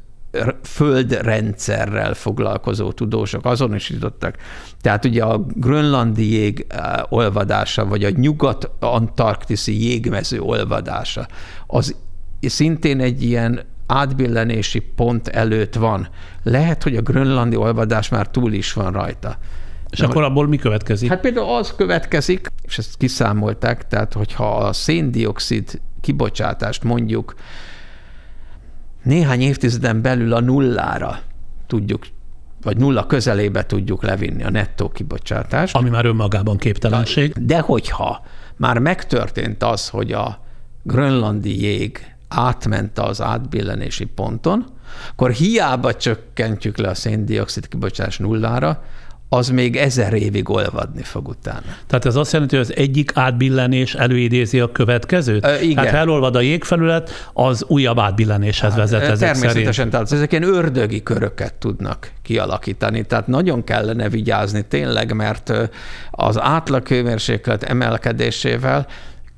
földrendszerrel foglalkozó tudósok azonosítottak. Tehát ugye a grönlandi jég olvadása, vagy a nyugat-antarktiszi jégmező olvadása, az szintén egy ilyen átbillenési pont előtt van. Lehet, hogy a grönlandi olvadás már túl is van rajta. És akkor abból mi következik? Hát például az következik, és ezt kiszámolták, tehát hogyha a szén-dioxid kibocsátást mondjuk néhány évtizeden belül a nullára tudjuk, vagy nulla közelébe tudjuk levinni a nettó kibocsátást. Ami már önmagában képtelenség. De hogyha már megtörtént az, hogy a grönlandi jég átment az átbillenési ponton, akkor hiába csökkentjük le a szén-dioxid kibocsátás nullára, az még 1000 évig olvadni fog utána. Tehát ez azt jelenti, hogy az egyik átbillenés előidézi a következőt? Igen. Tehát ha elolvad a jégfelület, az újabb átbillenéshez vezet ezek természetesen, szerint. tehát ezek ilyen ördögi köröket tudnak kialakítani. Tehát nagyon kellene vigyázni tényleg, mert az átlaghőmérséklet emelkedésével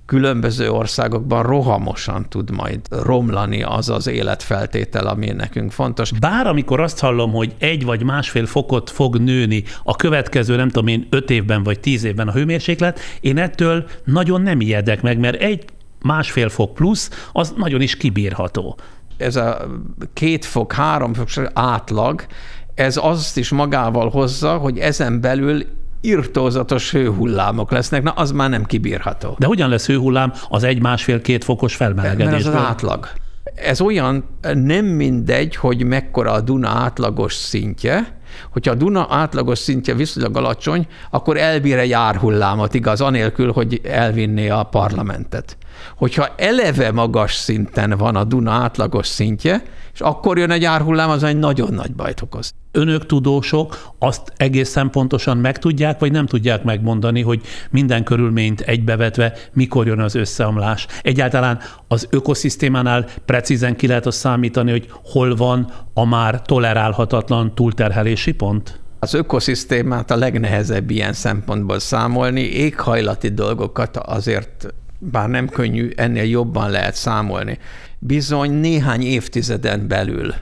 különböző országokban rohamosan tud majd romlani az az életfeltétel, ami nekünk fontos. Bár amikor azt hallom, hogy 1 vagy 1,5 fokot fog nőni a következő, nem tudom én, 5 évben vagy 10 évben a hőmérséklet, én ettől nagyon nem ijedek meg, mert 1-1,5 fok plusz, az nagyon is kibírható. Ez a 2 fok, 3 fok átlag, ez azt is magával hozza, hogy ezen belül irtózatos hőhullámok lesznek, na az már nem kibírható. De hogyan lesz hőhullám az 1-1,5-2 fokos felmelegedésből? Mert ez az átlag. Ez olyan nem mindegy, hogy mekkora a Duna átlagos szintje. Hogyha a Duna átlagos szintje viszonylag alacsony, akkor elbír egy árhullámot, igaz, anélkül, hogy elvinné a parlamentet. Hogyha eleve magas szinten van a Duna átlagos szintje, és akkor jön egy árhullám, az egy nagyon nagy bajt okoz. Önök tudósok azt egészen pontosan megtudják, vagy nem tudják megmondani, hogy minden körülményt egybevetve mikor jön az összeomlás? Egyáltalán az ökoszisztémánál precízen ki lehet azt számítani, hogy hol van a már tolerálhatatlan túlterhelési pont? Az ökoszisztémát a legnehezebb ilyen szempontból számolni, éghajlati dolgokat azért bár nem könnyű, ennél jobban lehet számolni. Bizony néhány évtizeden belül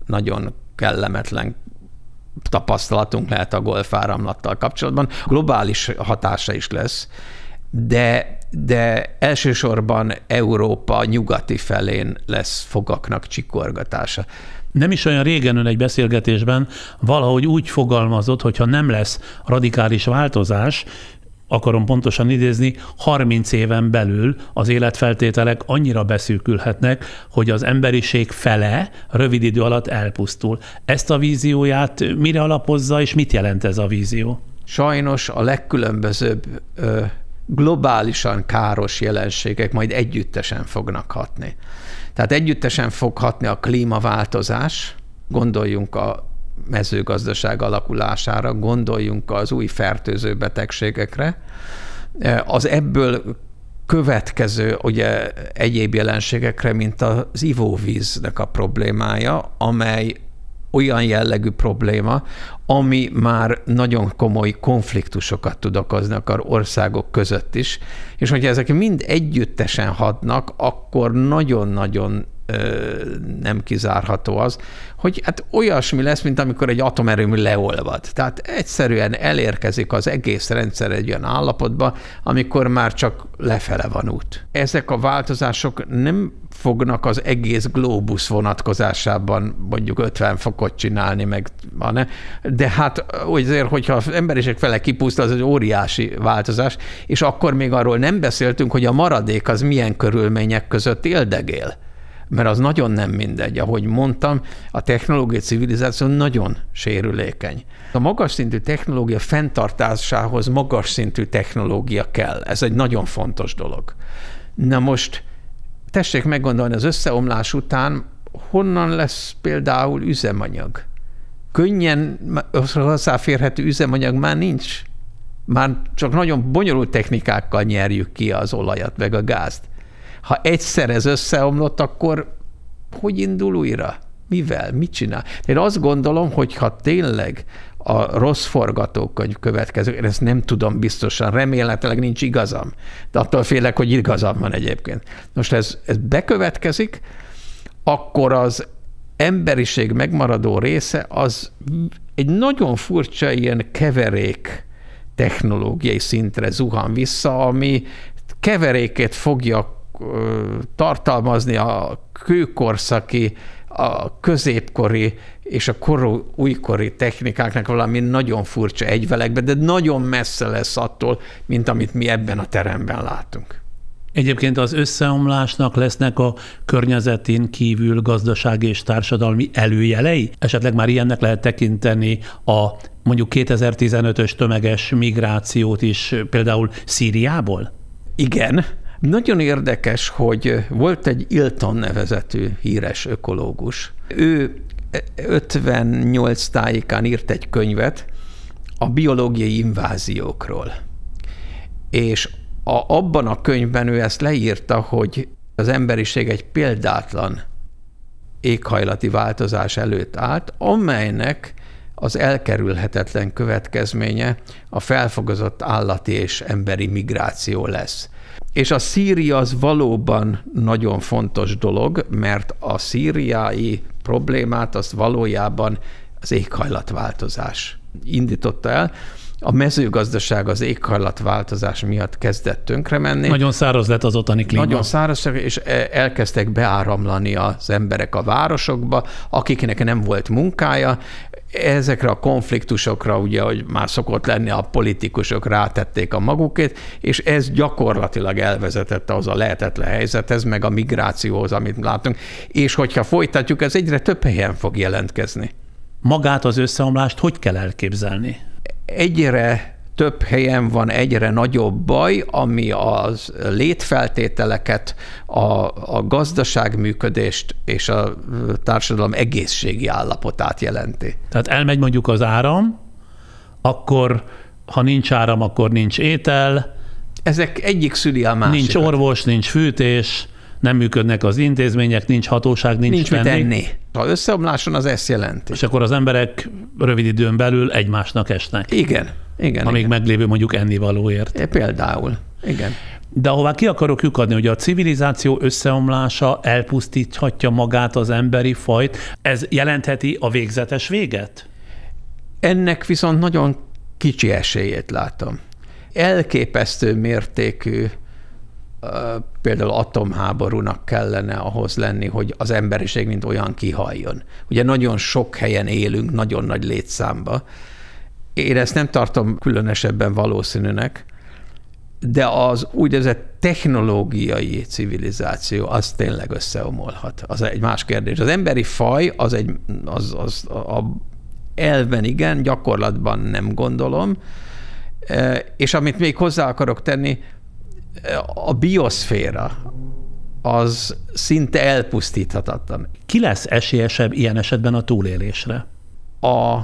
nagyon kellemetlen tapasztalatunk lehet a golfáramlattal kapcsolatban. Globális hatása is lesz, de elsősorban Európa nyugati felén lesz fogaknak csikorgatása. Nem is olyan régen ön egy beszélgetésben valahogy úgy fogalmazott, hogyha nem lesz radikális változás, akarom pontosan idézni, 30 éven belül az életfeltételek annyira beszűkülhetnek, hogy az emberiség fele rövid idő alatt elpusztul. Ezt a vízióját mire alapozza, és mit jelent ez a vízió? Sajnos a legkülönbözőbb globálisan káros jelenségek majd együttesen fognak hatni. Tehát együttesen fog hatni a klímaváltozás, gondoljunk a mezőgazdaság alakulására, gondoljunk az új fertőző betegségekre, az ebből következő ugye egyéb jelenségekre, mint az ivóvíznek a problémája, amely olyan jellegű probléma, ami már nagyon komoly konfliktusokat tud okozni akár országok között is, és hogyha ezek mind együttesen hatnak, akkor nagyon-nagyon nem kizárható az, hogy hát olyasmi lesz, mint amikor egy atomerőmű leolvad. Tehát egyszerűen elérkezik az egész rendszer egy olyan állapotba, amikor már csak lefele van út. Ezek a változások nem fognak az egész glóbusz vonatkozásában mondjuk 50 fokot csinálni, meg, de hát azért, hogyha az emberiség fele kipusztul, az egy óriási változás, és akkor még arról nem beszéltünk, hogy a maradék az milyen körülmények között éldegél. Mert az nagyon nem mindegy. Ahogy mondtam, a technológiai civilizáció nagyon sérülékeny. A magas szintű technológia fenntartásához magas szintű technológia kell. Ez egy nagyon fontos dolog. Na most tessék meggondolni, az összeomlás után honnan lesz például üzemanyag? Könnyen hozzáférhető üzemanyag már nincs. Már csak nagyon bonyolult technikákkal nyerjük ki az olajat, meg a gázt. Ha egyszer ez összeomlott, akkor hogy indul újra? Mivel? Mit csinál? Én azt gondolom, hogy ha tényleg a rossz forgatókönyv következő. Én ezt nem tudom biztosan, remélhetőleg nincs igazam, de attól félek, hogy igazam van egyébként. Most ez bekövetkezik, akkor az emberiség megmaradó része az egy nagyon furcsa ilyen keverék technológiai szintre zuhan vissza, ami keveréket fogja tartalmazni a kőkorszaki, a középkori és a újkori technikáknak valami nagyon furcsa egyvelekbe, de nagyon messze lesz attól, mint amit mi ebben a teremben látunk. Egyébként az összeomlásnak lesznek a környezetén kívül gazdasági és társadalmi előjelei? Esetleg már ilyennek lehet tekinteni a mondjuk 2015-ös tömeges migrációt is például Szíriából? Igen. Nagyon érdekes, hogy volt egy Ilton nevezetű híres ökológus. Ő 58 tájékán írt egy könyvet a biológiai inváziókról. És abban a könyvben ő ezt leírta, hogy az emberiség egy példátlan éghajlati változás előtt állt, amelynek az elkerülhetetlen következménye a felfogozott állati és emberi migráció lesz. És a Szíria az valóban nagyon fontos dolog, mert a szíriai problémát azt valójában az éghajlatváltozás indította el. A mezőgazdaság az éghajlatváltozás miatt kezdett tönkre menni. Nagyon száraz lett az ottani klíma. Nagyon száraz, és elkezdtek beáramlani az emberek a városokba, akiknek nem volt munkája. Ezekre a konfliktusokra, ugye, hogy már szokott lenni, a politikusok rátették a magukét, és ez gyakorlatilag elvezetett ahhoz a lehetetlen helyzethez, meg a migrációhoz, amit látunk. És hogyha folytatjuk, ez egyre több helyen fog jelentkezni. Magát az összeomlást hogy kell elképzelni? Egyre több helyen van egyre nagyobb baj, ami az létfeltételeket, a gazdaságműködést és a társadalom egészségi állapotát jelenti. Tehát elmegy mondjuk az áram, akkor ha nincs áram, akkor nincs étel. Ezek egyik szüli a másikat. Nincs orvos, nincs fűtés, nem működnek az intézmények, nincs hatóság, nincs mit enni. Ha összeomláson, az ezt jelenti. És akkor az emberek rövid időn belül egymásnak esnek. Igen. Amíg meglévő mondjuk ennivalóért. Például. Igen. De ahová ki akarok lyukadni, hogy a civilizáció összeomlása elpusztíthatja magát az emberi fajt, ez jelentheti a végzetes véget? Ennek viszont nagyon kicsi esélyét látom. Elképesztő mértékű például atomháborúnak kellene ahhoz lenni, hogy az emberiség mint olyan kihaljon. Ugye nagyon sok helyen élünk, nagyon nagy létszámba. Én ezt nem tartom különösebben valószínűnek, de az úgynevezett technológiai civilizáció az tényleg összeomolhat. Az egy más kérdés. Az emberi faj az elven igen, gyakorlatban nem gondolom, és amit még hozzá akarok tenni, a bioszféra az szinte elpusztíthatatlan. Ki lesz esélyesebb ilyen esetben a túlélésre? A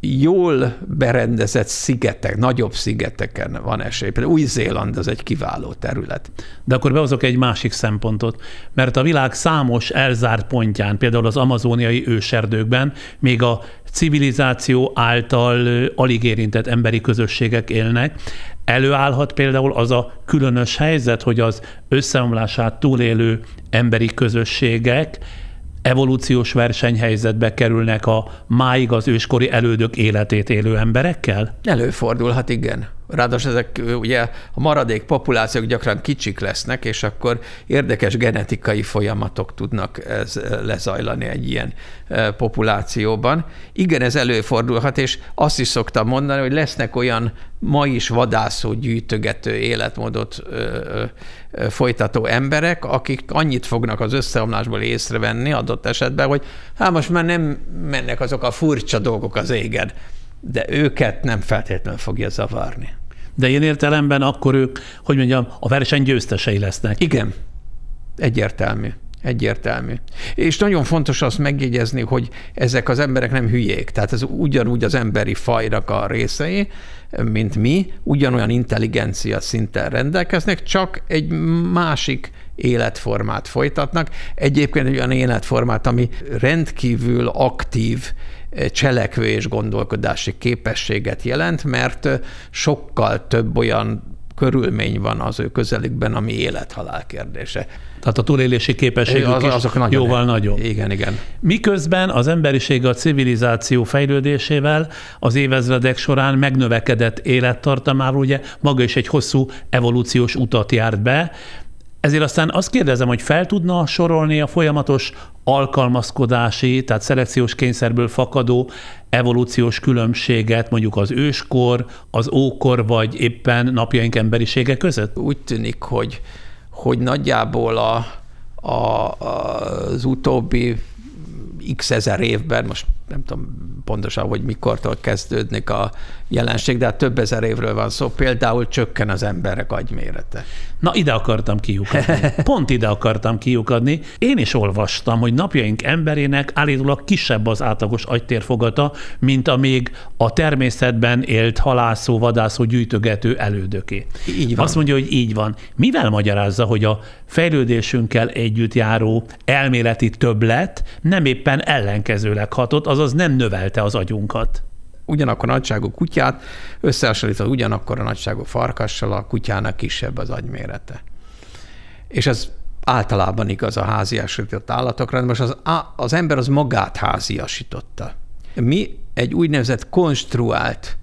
jól berendezett szigetek, nagyobb szigeteken van esély. Például Új-Zéland az egy kiváló terület. De akkor behozok egy másik szempontot, mert a világ számos elzárt pontján, például az amazóniai őserdőkben még a civilizáció által alig érintett emberi közösségek élnek. Előállhat például az a különös helyzet, hogy az összeomlását túlélő emberi közösségek evolúciós versenyhelyzetbe kerülnek a máig az őskori elődök életét élő emberekkel? Előfordulhat, igen. Ráadásul ezek ugye a maradék populációk gyakran kicsik lesznek, és akkor érdekes genetikai folyamatok tudnak lezajlani egy ilyen populációban. Igen, ez előfordulhat, és azt is szoktam mondani, hogy lesznek olyan ma is vadászó, gyűjtögető életmódot folytató emberek, akik annyit fognak az összeomlásból észrevenni adott esetben, hogy most már nem mennek azok a furcsa dolgok az égen, de őket nem feltétlenül fogja zavarni. De ilyen értelemben akkor ők, hogy mondjam, a verseny győztesei lesznek. Igen, egyértelmű. És nagyon fontos azt megjegyezni, hogy ezek az emberek nem hülyék, tehát ez ugyanúgy az emberi fajnak a részei, mint mi, ugyanolyan intelligencia szinten rendelkeznek, csak egy másik életformát folytatnak. Egyébként egy olyan életformát, ami rendkívül aktív cselekvő és gondolkodási képességet jelent, mert sokkal több olyan körülmény van az ő közelükben, ami élet-halál kérdése. Tehát a túlélési képességük is jóval nagyobb. Igen. Miközben az emberiség a civilizáció fejlődésével az évezredek során megnövekedett élettartamával, ugye maga is egy hosszú evolúciós utat járt be, ezért aztán azt kérdezem, hogy fel tudna sorolni a folyamatos alkalmazkodási, tehát szelekciós kényszerből fakadó evolúciós különbséget mondjuk az őskor, az ókor, vagy éppen napjaink emberisége között? Úgy tűnik, hogy nagyjából az utóbbi x ezer évben, most nem tudom pontosan, hogy mikortól kezdődnek a jelenség, de hát több ezer évről van szó, például csökken az emberek agymérete. Na, ide akartam kiukadni. Pont ide akartam kiukadni. Én is olvastam, hogy napjaink emberének állítólag kisebb az átlagos agytérfogata, mint a még a természetben élt halászó, vadászó, gyűjtögető elődöké. Így van. Azt mondja, hogy így van. Mivel magyarázza, hogy a fejlődésünkkel együtt járó elméleti többlet nem éppen ellenkezőleg hatott, azaz nem növelte az agyunkat? Ugyanakkor a nagyságú kutyát összehasonlítva ugyanakkor a nagyságú farkassal, a kutyának kisebb az agymérete. És ez általában igaz a háziasított állatokra, de most az ember az magát háziasította. Mi egy úgynevezett konstruált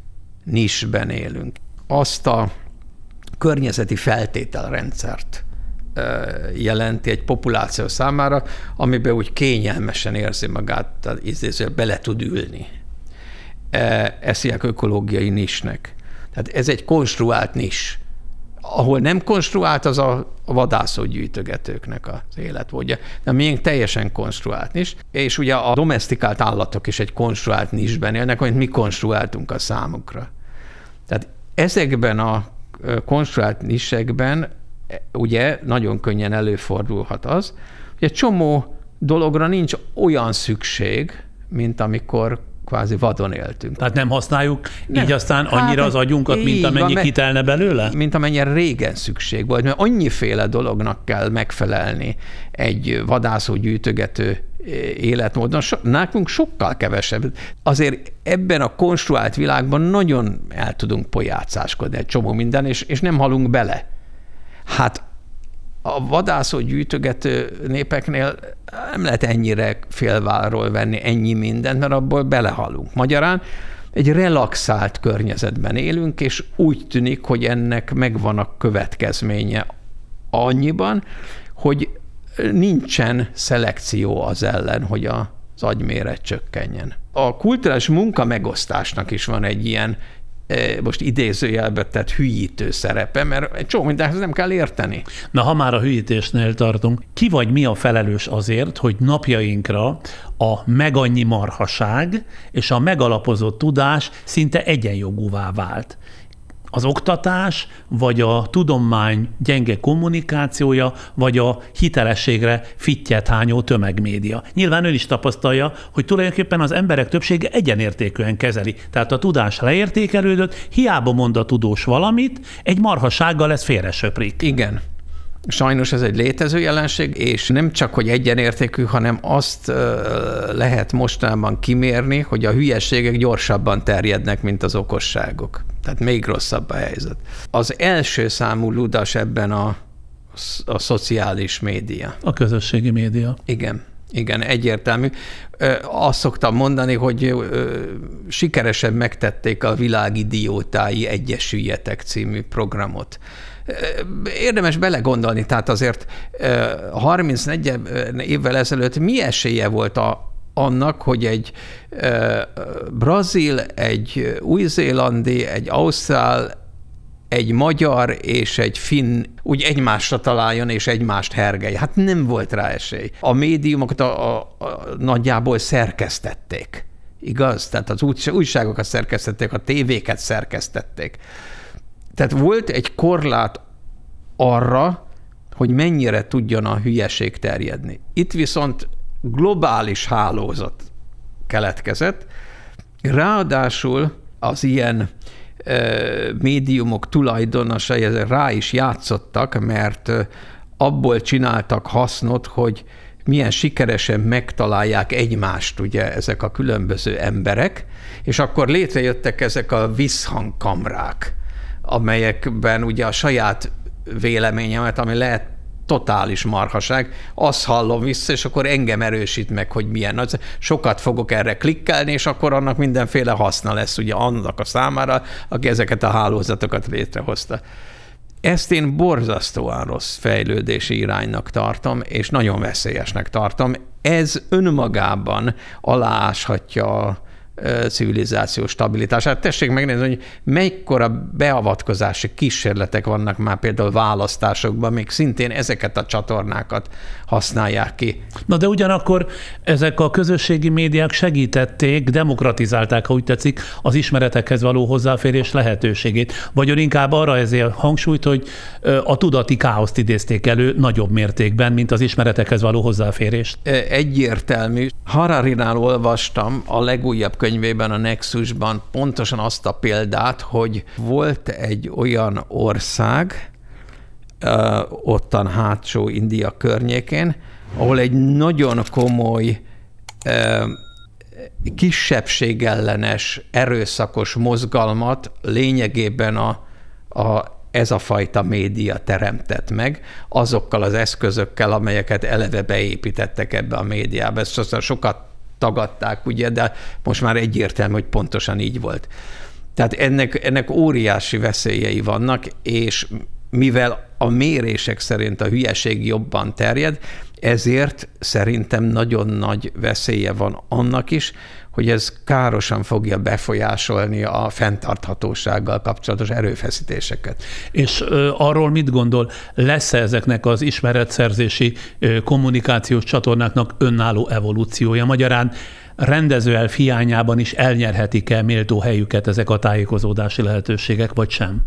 nisben élünk. Azt a környezeti feltételrendszert jelenti egy populáció számára, amiben úgy kényelmesen érzi magát, tehát bele tud ülni. Ezt hívják ökológiai nisnek. Tehát ez egy konstruált nis. Ahol nem konstruált, az a vadászógyűjtögetőknek az életmódja. De miénk teljesen konstruált nis, és ugye a domesztikált állatok is egy konstruált nisben élnek, amit mi konstruáltunk a számukra. Tehát ezekben a konstruált nisekben ugye nagyon könnyen előfordulhat az, hogy egy csomó dologra nincs olyan szükség, mint amikor kvázi vadon éltünk. Tehát nem használjuk így aztán annyira az agyunkat, mint amennyi kitelne belőle? Mint amennyire régen szükség volt, mert annyiféle dolognak kell megfelelni egy vadászó gyűjtögető életmódon. Nálunk sokkal kevesebb. Azért ebben a konstruált világban nagyon el tudunk pojácáskodni egy csomó minden, és nem halunk bele. Hát a vadászó gyűjtögető népeknél nem lehet ennyire félvállról venni ennyi mindent, mert abból belehalunk. Magyarán egy relaxált környezetben élünk, és úgy tűnik, hogy ennek megvan a következménye annyiban, hogy nincsen szelekció az ellen, hogy az agyméret csökkenjen. A kulturális munkamegosztásnak is van egy ilyen, most idézőjelbe tett hülyítő szerepe, mert egy csomó mindenhez nem kell érteni. Na, ha már a hülyítésnél tartunk, ki vagy mi a felelős azért, hogy napjainkra a megannyi marhaság és a megalapozott tudás szinte egyenjogúvá vált? Az oktatás, vagy a tudomány gyenge kommunikációja, vagy a hitelességre fittyet hányó tömegmédia. Nyilván ön is tapasztalja, hogy tulajdonképpen az emberek többsége egyenértékűen kezeli. Tehát a tudás leértékelődött, hiába mond a tudós valamit, egy marhasággal ez félresöprik. Igen. Sajnos ez egy létező jelenség, és nem csak, hogy egyenértékű, hanem azt lehet mostanában kimérni, hogy a hülyességek gyorsabban terjednek, mint az okosságok. Tehát még rosszabb a helyzet. Az első számú ludas ebben a szociális média. A közösségi média. Igen, egyértelmű. Azt szoktam mondani, hogy sikeresen megtették a Világidiótái Egyesüljetek című programot. Érdemes belegondolni, tehát azért 34 évvel ezelőtt mi esélye volt annak, hogy egy brazil, egy új-zélandi, egy ausztrál, egy magyar és egy finn úgy egymásra találjon és egymást hergelj. Hát nem volt rá esély. A médiumokat nagyjából szerkesztették. Igaz? Tehát az újságokat szerkesztették, a tévéket szerkesztették. Tehát volt egy korlát arra, hogy mennyire tudjon a hülyeség terjedni. Itt viszont globális hálózat keletkezett, ráadásul az ilyen médiumok tulajdonosai rá is játszottak, mert abból csináltak hasznot, hogy milyen sikeresen megtalálják egymást ugye ezek a különböző emberek, és akkor létrejöttek ezek a visszhangkamrák, amelyekben ugye a saját véleményemet, ami lehet totális marhaság, azt hallom vissza, és akkor engem erősít meg, hogy milyen. Sokat fogok erre klikkelni, és akkor annak mindenféle haszna lesz ugye annak a számára, aki ezeket a hálózatokat létrehozta. Ezt én borzasztóan rossz fejlődési iránynak tartom, és nagyon veszélyesnek tartom. Ez önmagában alááshatja a civilizáció stabilitását. Tessék megnézni, hogy mekkora beavatkozási kísérletek vannak már például választásokban, még szintén ezeket a csatornákat használják ki. Na de ugyanakkor ezek a közösségi médiák segítették, demokratizálták, ha úgy tetszik, az ismeretekhez való hozzáférés lehetőségét. Vagy inkább arra ezért hangsúlyt, hogy a tudati káoszt idézték elő nagyobb mértékben, mint az ismeretekhez való hozzáférést. Egyértelmű. Hararinál olvastam a legújabb könyvében, a Nexusban pontosan azt a példát, hogy volt egy olyan ország, ottan hátsó India környékén, ahol egy nagyon komoly kisebbségellenes, erőszakos mozgalmat lényegében ez a fajta média teremtett meg, azokkal az eszközökkel, amelyeket eleve beépítettek ebbe a médiába. Ezt sokat tagadták, ugye, de most már egyértelmű, hogy pontosan így volt. Tehát ennek óriási veszélyei vannak, és mivel a mérések szerint a hülyeség jobban terjed, ezért szerintem nagyon nagy veszélye van annak is, hogy ez károsan fogja befolyásolni a fenntarthatósággal kapcsolatos erőfeszítéseket. És arról mit gondol, lesz-e ezeknek az ismeretszerzési kommunikációs csatornáknak önálló evolúciója? Magyarán rendezőelv hiányában is elnyerhetik-e méltó helyüket ezek a tájékozódási lehetőségek, vagy sem?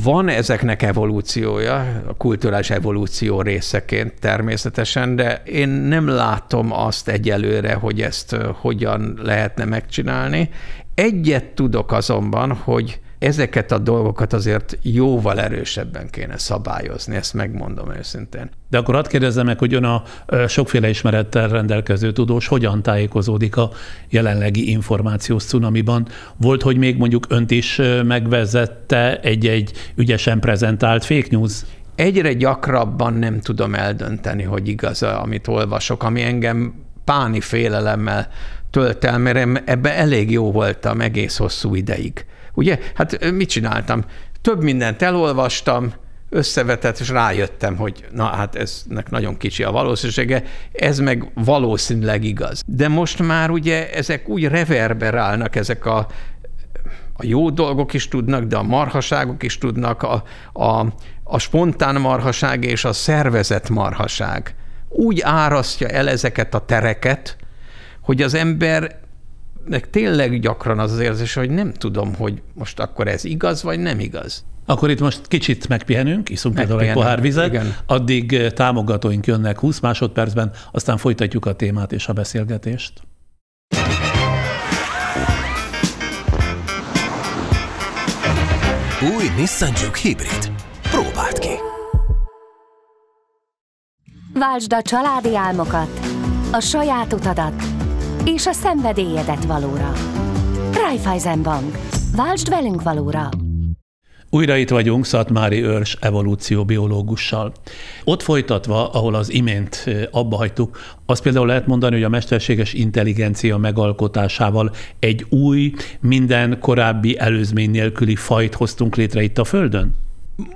Van ezeknek evolúciója, a kulturális evolúció részeként természetesen, de én nem látom azt egyelőre, hogy ezt hogyan lehetne megcsinálni. Egyet tudok azonban, hogy ezeket a dolgokat azért jóval erősebben kéne szabályozni, ezt megmondom őszintén. De akkor hadd kérdezzem meg, hogy ön a sokféle ismerettel rendelkező tudós hogyan tájékozódik a jelenlegi információs cunamiban? Volt, hogy még mondjuk önt is megvezette egy ügyesen prezentált fake news? Egyre gyakrabban nem tudom eldönteni, hogy igaz, amit olvasok, ami engem páni félelemmel tölt el, mert ebben elég jó voltam egész hosszú ideig. Ugye? Hát mit csináltam? Több mindent elolvastam, összevetett, és rájöttem, hogy na hát eznek nagyon kicsi a valószínűsége, ez meg valószínűleg igaz. De most már ugye ezek úgy reverberálnak, ezek a jó dolgok is tudnak, de a marhaságok is tudnak, a spontán marhaság és a szervezett marhaság úgy árasztja el ezeket a tereket, hogy az ember tényleg gyakran az érzés, hogy nem tudom, hogy most akkor ez igaz, vagy nem igaz. Akkor itt most kicsit megpihenünk, iszunk például egy pohár vizet, igen. Addig támogatóink jönnek 20 másodpercben, aztán folytatjuk a témát és a beszélgetést. Új Nissan Juke Hibrid. Próbáld ki! Váltsd a családi álmokat, a saját utadat és a szenvedélyedet valóra. Raiffeisenbank. Váltsd velünk valóra! Újra itt vagyunk Szatmári Őrs evolúcióbiológussal. Ott folytatva, ahol az imént abba hagytuk, azt például lehet mondani, hogy a mesterséges intelligencia megalkotásával egy új, minden korábbi előzmény nélküli fajt hoztunk létre itt a Földön?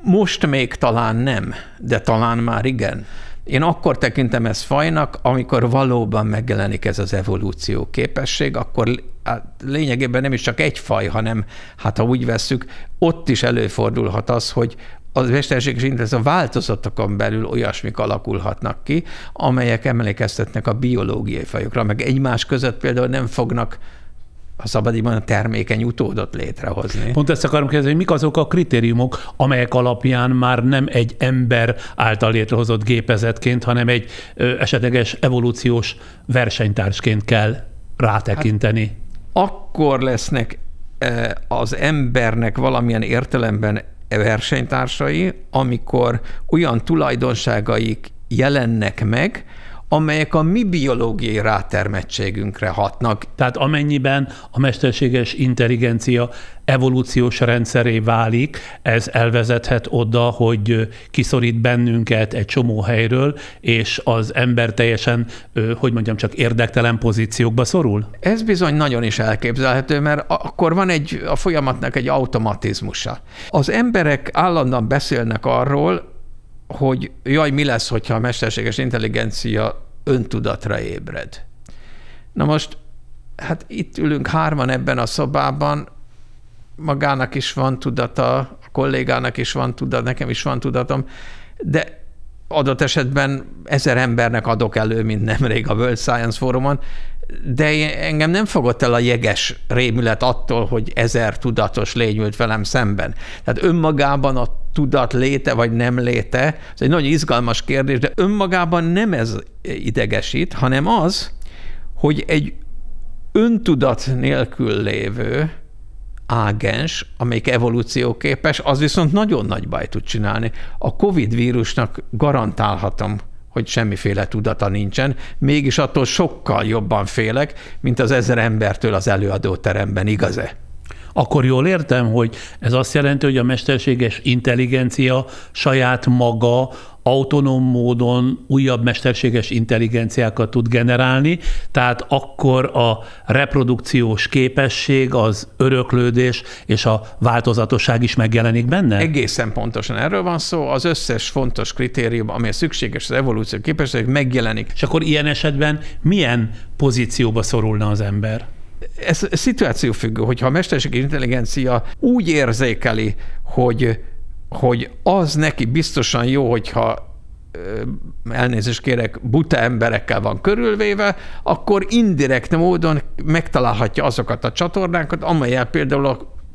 Most még talán nem, de talán már igen. Én akkor tekintem ezt fajnak, amikor valóban megjelenik ez az evolúció képesség, akkor lényegében nem is csak egy faj, hanem hát ha úgy vesszük, ott is előfordulhat az, hogy a mesterséges intelligencia változatokon belül olyasmik alakulhatnak ki, amelyek emlékeztetnek a biológiai fajokra, meg egymás között például nem fognak, ha szabad így mondani, termékeny utódot létrehozni. Pont ezt akarom kérdezni, hogy mik azok a kritériumok, amelyek alapján már nem egy ember által létrehozott gépezetként, hanem egy esetleges evolúciós versenytársként kell rátekinteni. Hát, akkor lesznek az embernek valamilyen értelemben versenytársai, amikor olyan tulajdonságaik jelennek meg, amelyek a mi biológiai rátermettségünkre hatnak. Tehát amennyiben a mesterséges intelligencia evolúciós rendszeré válik, ez elvezethet oda, hogy kiszorít bennünket egy csomó helyről, és az ember teljesen, csak érdektelen pozíciókba szorul? Ez bizony nagyon is elképzelhető, mert akkor van a folyamatnak egy automatizmusa. Az emberek állandóan beszélnek arról, hogy mi lesz, hogyha a mesterséges intelligencia öntudatra ébred. Na most, hát itt ülünk hárman ebben a szobában, magának is van tudata, a kollégának is van tudata, nekem is van tudatom, de adott esetben 1000 embernek adok elő, mint nemrég a World Science Forumon, de engem nem fogott el a jeges rémület attól, hogy 1000 tudatos lény ült velem szemben. Tehát önmagában a tudat léte vagy nem léte, ez egy nagyon izgalmas kérdés, de önmagában nem ez idegesít, hanem az, hogy egy öntudat nélkül lévő ágens, amelyik evolúcióképes, az viszont nagyon nagy bajt tud csinálni. A Covid vírusnak garantálhatom, hogy semmiféle tudata nincsen, mégis attól sokkal jobban félek, mint az 1000 embertől az előadóteremben, igaz-e? Akkor jól értem, hogy ez azt jelenti, hogy a mesterséges intelligencia saját maga autonóm módon újabb mesterséges intelligenciákat tud generálni, tehát akkor a reprodukciós képesség, az öröklődés és a változatosság is megjelenik benne? Egészen pontosan erről van szó, az összes fontos kritérium, ami szükséges az evolúció képesség, megjelenik. És akkor ilyen esetben milyen pozícióba szorulna az ember? Ez szituációfüggő, hogyha a mesterséges intelligencia úgy érzékeli, hogy az neki biztosan jó, hogyha elnézést kérek, buta emberekkel van körülvéve, akkor indirekt módon megtalálhatja azokat a csatornákat, amelyel például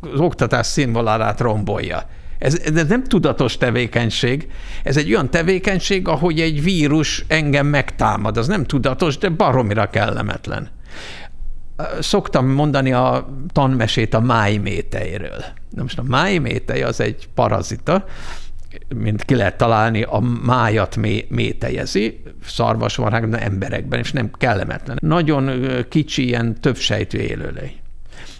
az oktatás színvonalát rombolja. Ez nem tudatos tevékenység, ez egy olyan tevékenység, ahogy egy vírus engem megtámad. Az nem tudatos, de baromira kellemetlen. Szoktam mondani a tanmesét a májmétejről. Na most a májmétej az egy parazita, mint ki lehet találni, a májat métejezi, szarvasmarhákban, emberekben, és nem kellemetlen. Nagyon kicsi, ilyen többsejtű élőlény.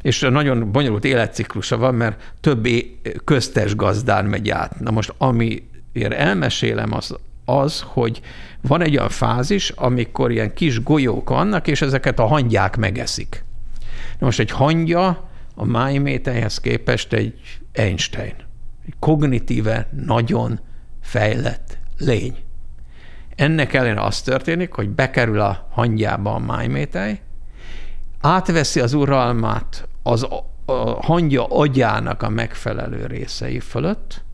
És nagyon bonyolult életciklusa van, mert több köztes gazdán megy át. Na most, amiért elmesélem, az, hogy van egy olyan fázis, amikor ilyen kis golyók vannak, és ezeket a hangyák megeszik. Na most egy hangya a májmétejhez képest egy Einstein. Egy kognitíve nagyon fejlett lény. Ennek ellenére az történik, hogy bekerül a hangyába a májmétej, átveszi az uralmát a hangya agyának a megfelelő részei fölött,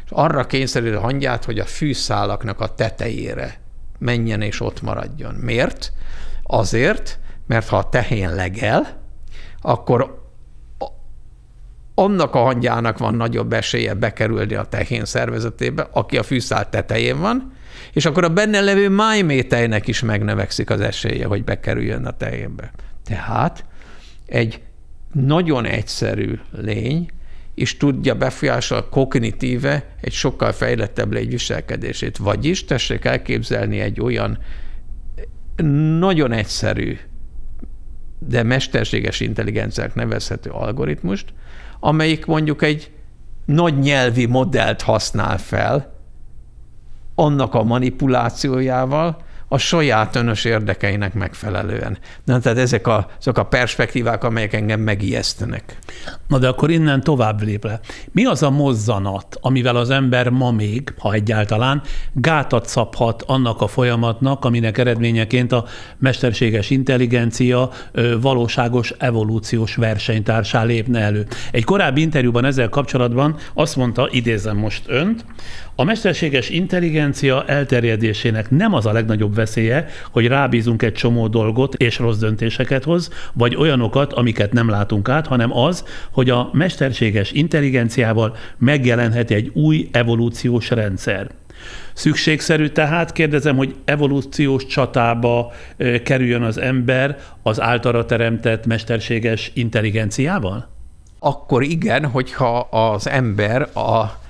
és arra kényszeríti a hangyát, hogy a fűszálaknak a tetejére menjen és ott maradjon. Miért? Azért, mert ha a tehén legel, akkor annak a hangyának van nagyobb esélye bekerülni a tehén szervezetébe, aki a fűszál tetején van, és akkor a benne levő májmétejnek is megnövekszik az esélye, hogy bekerüljön a tehénbe. Tehát egy nagyon egyszerű lény és tudja befolyásolni kognitíve egy sokkal fejlettebb lény viselkedését. Vagyis tessék elképzelni egy olyan nagyon egyszerű, de mesterséges intelligenciának nevezhető algoritmust, amelyik mondjuk egy nagy nyelvi modellt használ fel annak a manipulációjával, a saját önös érdekeinek megfelelően. Na, tehát ezek a perspektívák, amelyek engem megijesztenek. Na de akkor innen tovább lépve. Mi az a mozzanat, amivel az ember ma még, ha egyáltalán, gátat szabhat annak a folyamatnak, aminek eredményeként a mesterséges intelligencia valóságos evolúciós versenytársá lépne elő? Egy korábbi interjúban ezzel kapcsolatban azt mondta, idézem most önt, a mesterséges intelligencia elterjedésének nem az a legnagyobb veszélye, hogy rábízunk egy csomó dolgot és rossz döntéseket hoz, vagy olyanokat, amiket nem látunk át, hanem az, hogy a mesterséges intelligenciával megjelenhet egy új evolúciós rendszer. Szükségszerű tehát, kérdezem, hogy evolúciós csatába kerüljön az ember az általa teremtett mesterséges intelligenciával? Akkor igen, hogyha az ember a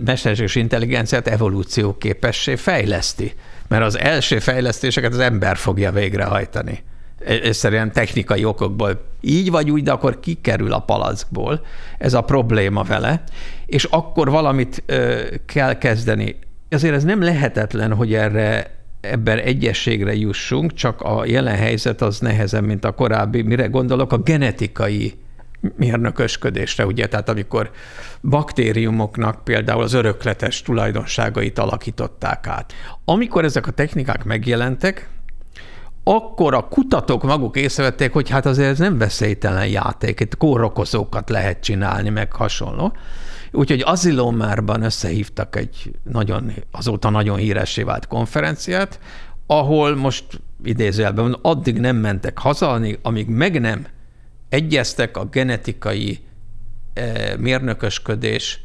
mesterséges intelligenciát evolúcióképessé fejleszti, mert az első fejlesztéseket az ember fogja végrehajtani. Egyszerűen technikai okokból így vagy úgy, de akkor kikerül a palackból. Ez a probléma vele, és akkor valamit kell kezdeni. Azért ez nem lehetetlen, hogy ebben egyességre jussunk, csak a jelen helyzet az nehezebb, mint a korábbi. Mire gondolok? A genetikai mérnökösködésre, ugye? Tehát amikor baktériumoknak például az örökletes tulajdonságait alakították át. Amikor ezek a technikák megjelentek, akkor a kutatók maguk észrevették, hogy hát azért ez nem veszélytelen játék, itt kórokozókat lehet csinálni, meg hasonló. Úgyhogy Azilomárban összehívtak egy azóta nagyon híressé vált konferenciát, ahol most idézőjelben addig nem mentek haza, amíg meg nem egyeztek a genetikai mérnökösködés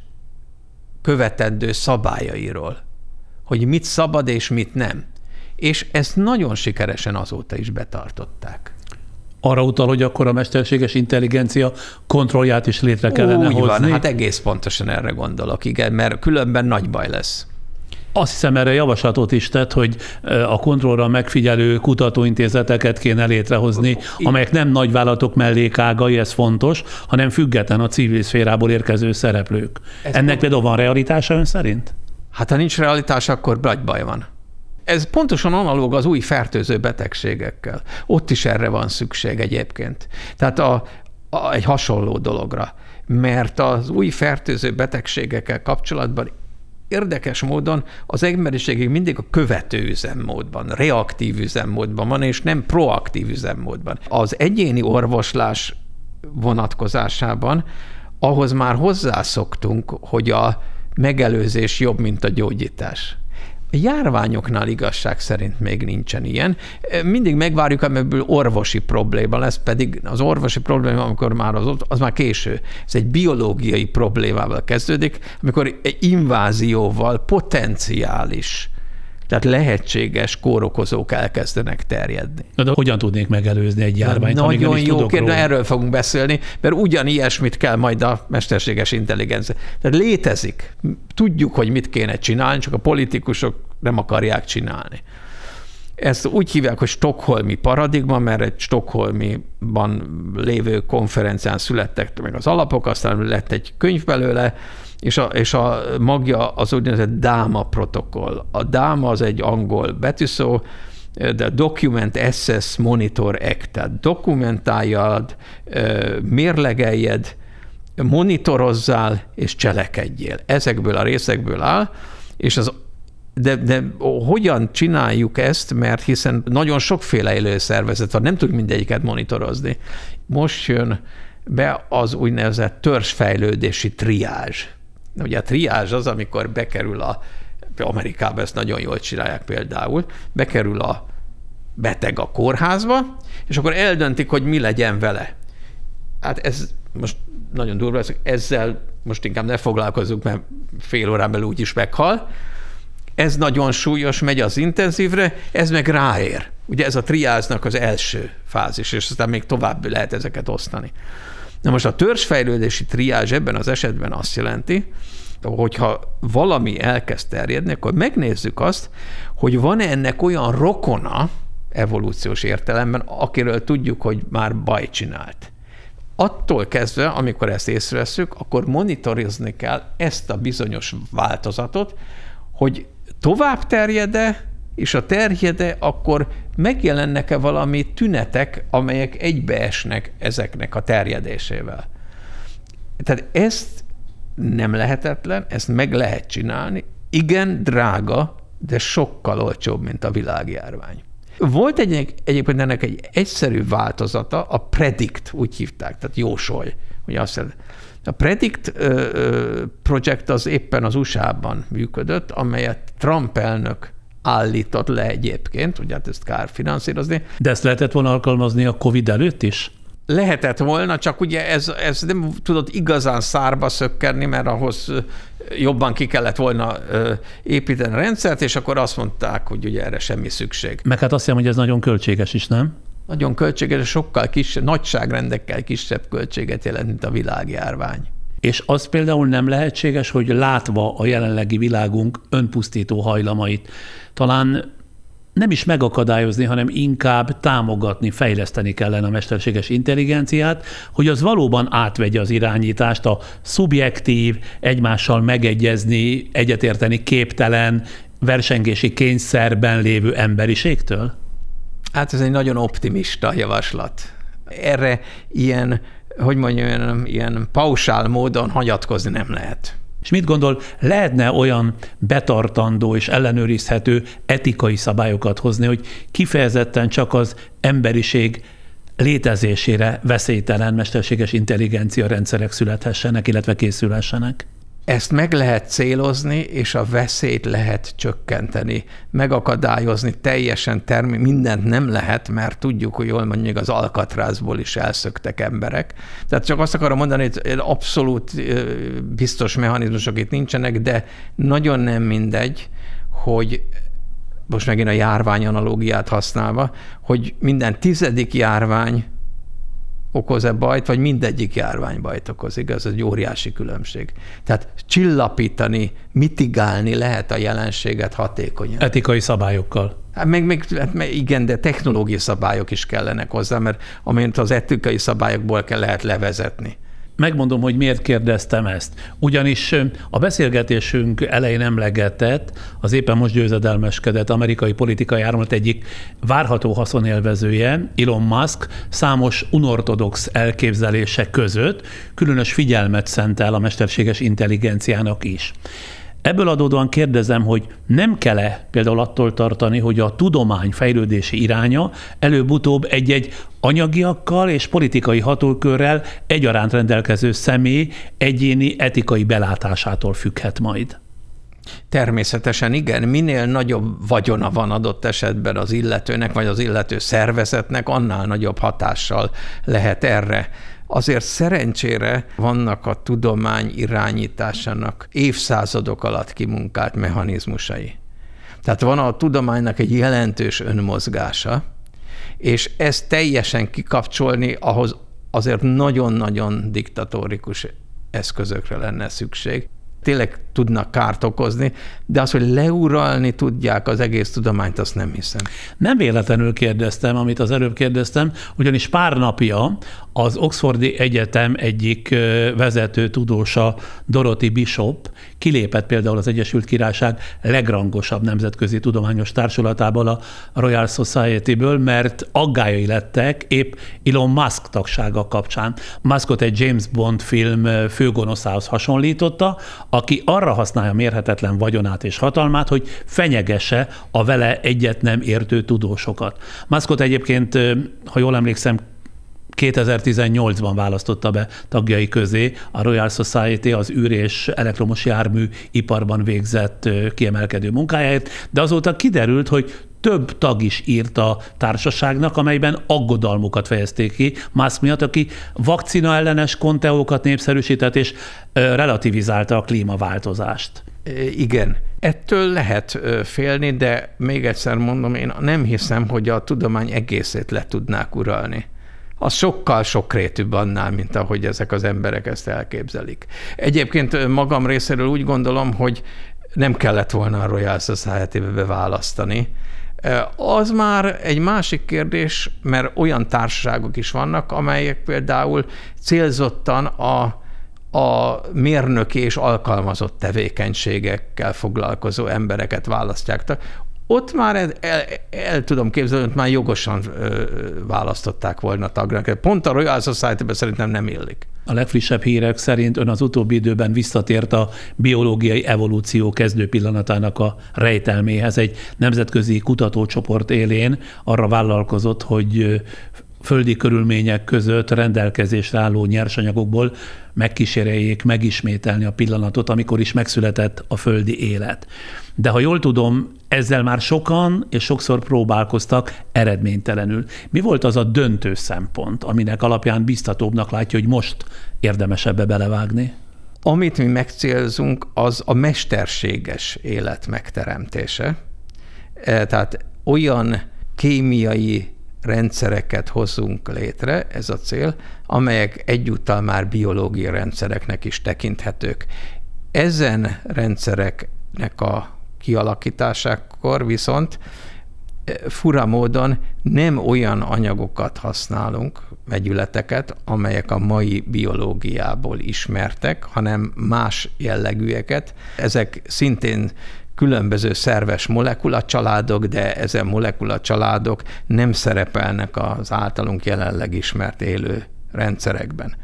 követendő szabályairól, hogy mit szabad és mit nem. És ezt nagyon sikeresen azóta is betartották. Arra utal, hogy akkor a mesterséges intelligencia kontrollját is létre kellene hozni. Úgy van, hát egész pontosan erre gondolok, igen, mert különben nagy baj lesz. Azt hiszem, erre javaslatot is tett, hogy a kontrollra megfigyelő kutatóintézeteket kéne létrehozni, amelyek nem nagyvállalatok mellékágai, ez fontos, hanem független a civil szférából érkező szereplők. Ennek például van realitása ön szerint? Hát ha nincs realitása, akkor nagy baj van. Ez pontosan analóg az új fertőző betegségekkel. Ott is erre van szükség egyébként. Tehát egy hasonló dologra. Mert az új fertőző betegségekkel kapcsolatban érdekes módon az emberiség mindig a követő üzemmódban, reaktív üzemmódban van, és nem proaktív üzemmódban. Az egyéni orvoslás vonatkozásában ahhoz már hozzászoktunk, hogy a megelőzés jobb, mint a gyógyítás. A járványoknál igazság szerint még nincsen ilyen. Mindig megvárjuk, amiből orvosi probléma lesz, pedig az orvosi probléma, amikor már az már késő. Ez egy biológiai problémával kezdődik, amikor egy invázióval potenciális, tehát lehetséges kórokozók elkezdenek terjedni. De hogyan tudnék megelőzni egy járványt? Nagyon jó kérdés, erről fogunk beszélni, mert ugyanilyesmit kell majd a mesterséges intelligencia. Tehát létezik. Tudjuk, hogy mit kéne csinálni, csak a politikusok nem akarják csinálni. Ezt úgy hívják, hogy stockholmi paradigma, mert egy stockholmiban lévő konferencián születtek meg az alapok, aztán lett egy könyv belőle, és a magja az úgynevezett DAMA protokoll. A DAMA az egy angol betűszó, de Document Assess Monitor Act, tehát dokumentáljad, mérlegeljed, monitorozzál és cselekedjél. Ezekből a részekből áll, és de hogyan csináljuk ezt, mert hiszen nagyon sokféle élőszervezet van, nem tudjuk mindegyiket monitorozni. Most jön be az úgynevezett törzsfejlődési triázs. Ugye a triázs az, amikor bekerül Amerikában ezt nagyon jól csinálják például, bekerül a beteg a kórházba, és akkor eldöntik, hogy mi legyen vele. Hát ez most nagyon durva, ezzel most inkább ne foglalkozzunk, mert fél órán belül úgyis meghal. Ez nagyon súlyos, megy az intenzívre, ez meg ráér. Ugye ez a triáznak az első fázis, és aztán még tovább lehet ezeket osztani. Na most a törzsfejlődési triázs ebben az esetben azt jelenti, hogyha valami elkezd terjedni, akkor megnézzük azt, hogy van-e ennek olyan rokona, evolúciós értelemben, akiről tudjuk, hogy már baj csinált. Attól kezdve, amikor ezt észreveszünk, akkor monitorozni kell ezt a bizonyos változatot, hogy tovább terjed-e, és a terjed-e, akkor megjelennek-e valami tünetek, amelyek egybeesnek ezeknek a terjedésével. Tehát ezt nem lehetetlen, ezt meg lehet csinálni. Igen, drága, de sokkal olcsóbb, mint a világjárvány. Volt egyébként ennek egy egyszerű változata, a Predict, úgy hívták, tehát jósolj. Ugye azt mondja, a Predict projekt az éppen az USA-ban működött, amelyet Trump elnök állított le egyébként, ugye hát ezt kár finanszírozni. De ezt lehetett volna alkalmazni a Covid előtt is? Lehetett volna, csak ugye ez nem tudott igazán szárba szökkenni, mert ahhoz jobban ki kellett volna építeni a rendszert, és akkor azt mondták, hogy ugye erre semmi szükség. Meg hát azt hiszem, hogy ez nagyon költséges is, nem? Nagyon költséges, sokkal kisebb, nagyságrendekkel kisebb költséget jelent, mint a világjárvány. És az például nem lehetséges, hogy látva a jelenlegi világunk önpusztító hajlamait, talán nem is megakadályozni, hanem inkább támogatni, fejleszteni kellene a mesterséges intelligenciát, hogy az valóban átvegye az irányítást a szubjektív, egymással megegyezni, egyetérteni képtelen, versengési kényszerben lévő emberiségtől? Hát ez egy nagyon optimista javaslat. Erre ilyen pausál módon hagyatkozni nem lehet. És mit gondol, lehetne olyan betartandó és ellenőrizhető etikai szabályokat hozni, hogy kifejezetten csak az emberiség létezésére veszélytelen mesterséges intelligencia rendszerek születhessenek, illetve készülhessenek? Ezt meg lehet célozni, és a veszélyt lehet csökkenteni. Megakadályozni teljesen mindent nem lehet, mert tudjuk, hogy jól mondjuk az Alcatrazból is elszöktek emberek. Tehát csak azt akarom mondani, hogy abszolút biztos mechanizmusok itt nincsenek, de nagyon nem mindegy, hogy most megint a járvány analógiát használva, hogy minden 10. járvány okoz-e bajt, vagy mindegyik járvány bajt okoz, igaz? Ez egy óriási különbség. Tehát csillapítani, mitigálni lehet a jelenséget hatékonyan. Etikai szabályokkal. Hát igen, de technológiai szabályok is kellenek hozzá, mert amint az etikai szabályokból lehet levezetni. Megmondom, hogy miért kérdeztem ezt. Ugyanis a beszélgetésünk elején emlegetett, az éppen most győzedelmeskedett amerikai politikai áramlat egyik várható haszonélvezője, Elon Musk, számos unortodox elképzelése között különös figyelmet szentel a mesterséges intelligenciának is. Ebből adódóan kérdezem, hogy nem kell-e például attól tartani, hogy a tudomány fejlődési iránya előbb-utóbb egy-egy anyagiakkal és politikai hatókörrel egyaránt rendelkező személy egyéni etikai belátásától függhet majd? Természetesen igen, minél nagyobb vagyona van adott esetben az illetőnek, vagy az illető szervezetnek, annál nagyobb hatással lehet erre. Azért szerencsére vannak a tudomány irányításának évszázadok alatt kimunkált mechanizmusai. Tehát van a tudománynak egy jelentős önmozgása, és ezt teljesen kikapcsolni, ahhoz azért nagyon-nagyon diktatórikus eszközökre lenne szükség. Tényleg tudnak kárt okozni, de az, hogy leuralni tudják az egész tudományt, azt nem hiszem. Nem véletlenül kérdeztem, amit az előbb kérdeztem, ugyanis pár napja az Oxfordi Egyetem egyik vezető tudósa, Dorothy Bishop kilépett például az Egyesült Királyság legrangosabb nemzetközi tudományos társulatából, a Royal Society-ből, mert aggályai lettek épp Elon Musk tagsága kapcsán. Muskot egy James Bond film főgonoszához hasonlította, aki arra használja mérhetetlen vagyonát és hatalmát, hogy fenyegesse a vele egyet nem értő tudósokat. Muskot egyébként, ha jól emlékszem, 2018-ban választotta be tagjai közé a Royal Society az űr- és elektromos jármű iparban végzett kiemelkedő munkájáért, de azóta kiderült, hogy több tag is írt a társaságnak, amelyben aggodalmukat fejezték ki Musk miatt, aki vakcina ellenes konteókat népszerűsített és relativizálta a klímaváltozást. Igen. Ettől lehet félni, de még egyszer mondom, én nem hiszem, hogy a tudomány egészét le tudnák uralni. Az sokkal sokrétűbb annál, mint ahogy ezek az emberek ezt elképzelik. Egyébként magam részéről úgy gondolom, hogy nem kellett volna a Royal Society-be beválasztani. Az már egy másik kérdés, mert olyan társaságok is vannak, amelyek például célzottan a mérnöki és alkalmazott tevékenységekkel foglalkozó embereket választják. Ott már el tudom képzelni, hogy már jogosan választották volna tagnak. Pont a Royal Society-ben szerintem nem illik. A legfrissebb hírek szerint ön az utóbbi időben visszatért a biológiai evolúció kezdő pillanatának a rejtelméhez. Egy nemzetközi kutatócsoport élén arra vállalkozott, hogy földi körülmények között rendelkezésre álló nyersanyagokból megkíséreljék megismételni a pillanatot, amikor is megszületett a földi élet. De ha jól tudom, ezzel már sokan és sokszor próbálkoztak eredménytelenül. Mi volt az a döntő szempont, aminek alapján biztatóbbnak látja, hogy most érdemes ebbe belevágni? Amit mi megcélzunk, az a mesterséges élet megteremtése. Tehát olyan kémiai rendszereket hozzunk létre, ez a cél, amelyek egyúttal már biológiai rendszereknek is tekinthetők. Ezen rendszereknek a kialakításakor viszont fura módon nem olyan anyagokat használunk, vegyületeket, amelyek a mai biológiából ismertek, hanem más jellegűeket. Ezek szintén különböző szerves molekulacsaládok, de ezen molekulacsaládok nem szerepelnek az általunk jelenleg ismert élő rendszerekben.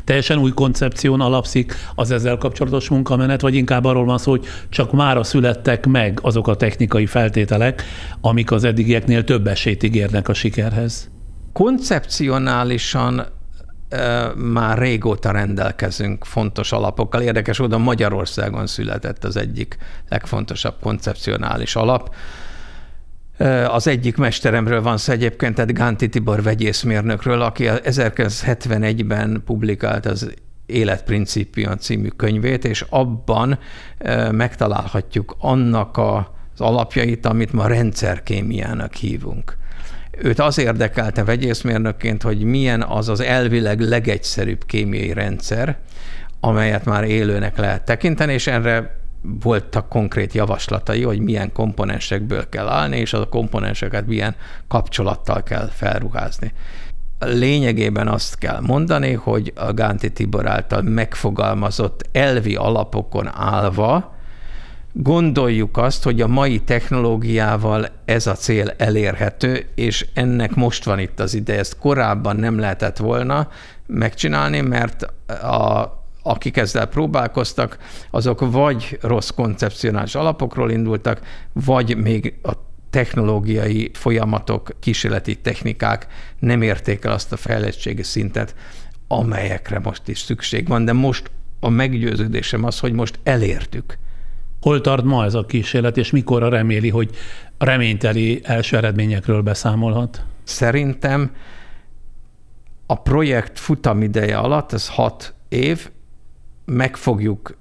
Teljesen új koncepción alapszik az ezzel kapcsolatos munkamenet, vagy inkább arról van szó, hogy csak mára születtek meg azok a technikai feltételek, amik az eddigieknél több esélyt ígérnek a sikerhez? Koncepcionálisan már régóta rendelkezünk fontos alapokkal. Érdekes módon Magyarországon született az egyik legfontosabb koncepcionális alap. Az egyik mesteremről van szó egyébként, tehát Gánti Tibor vegyészmérnökről, aki 1971-ben publikált az Életprincipium című könyvét, és abban megtalálhatjuk annak az alapjait, amit ma rendszerkémiának hívunk. Őt az érdekelte vegyészmérnökként, hogy milyen az az elvileg legegyszerűbb kémiai rendszer, amelyet már élőnek lehet tekinteni, és erre voltak konkrét javaslatai, hogy milyen komponensekből kell állni, és a komponenseket milyen kapcsolattal kell felruházni. Lényegében azt kell mondani, hogy a Gánti Tibor által megfogalmazott elvi alapokon állva gondoljuk azt, hogy a mai technológiával ez a cél elérhető, és ennek most van itt az ideje. Ezt korábban nem lehetett volna megcsinálni, mert akik ezzel próbálkoztak, azok vagy rossz koncepcionális alapokról indultak, vagy még a technológiai folyamatok, kísérleti technikák nem érték el azt a fejlettségi szintet, amelyekre most is szükség van, de most a meggyőződésem az, hogy most elértük. Hol tart ma ez a kísérlet, és mikorra reméli, hogy reményteli első eredményekről beszámolhat? Szerintem a projekt futamideje alatt, ez 6 év, meg fogjuk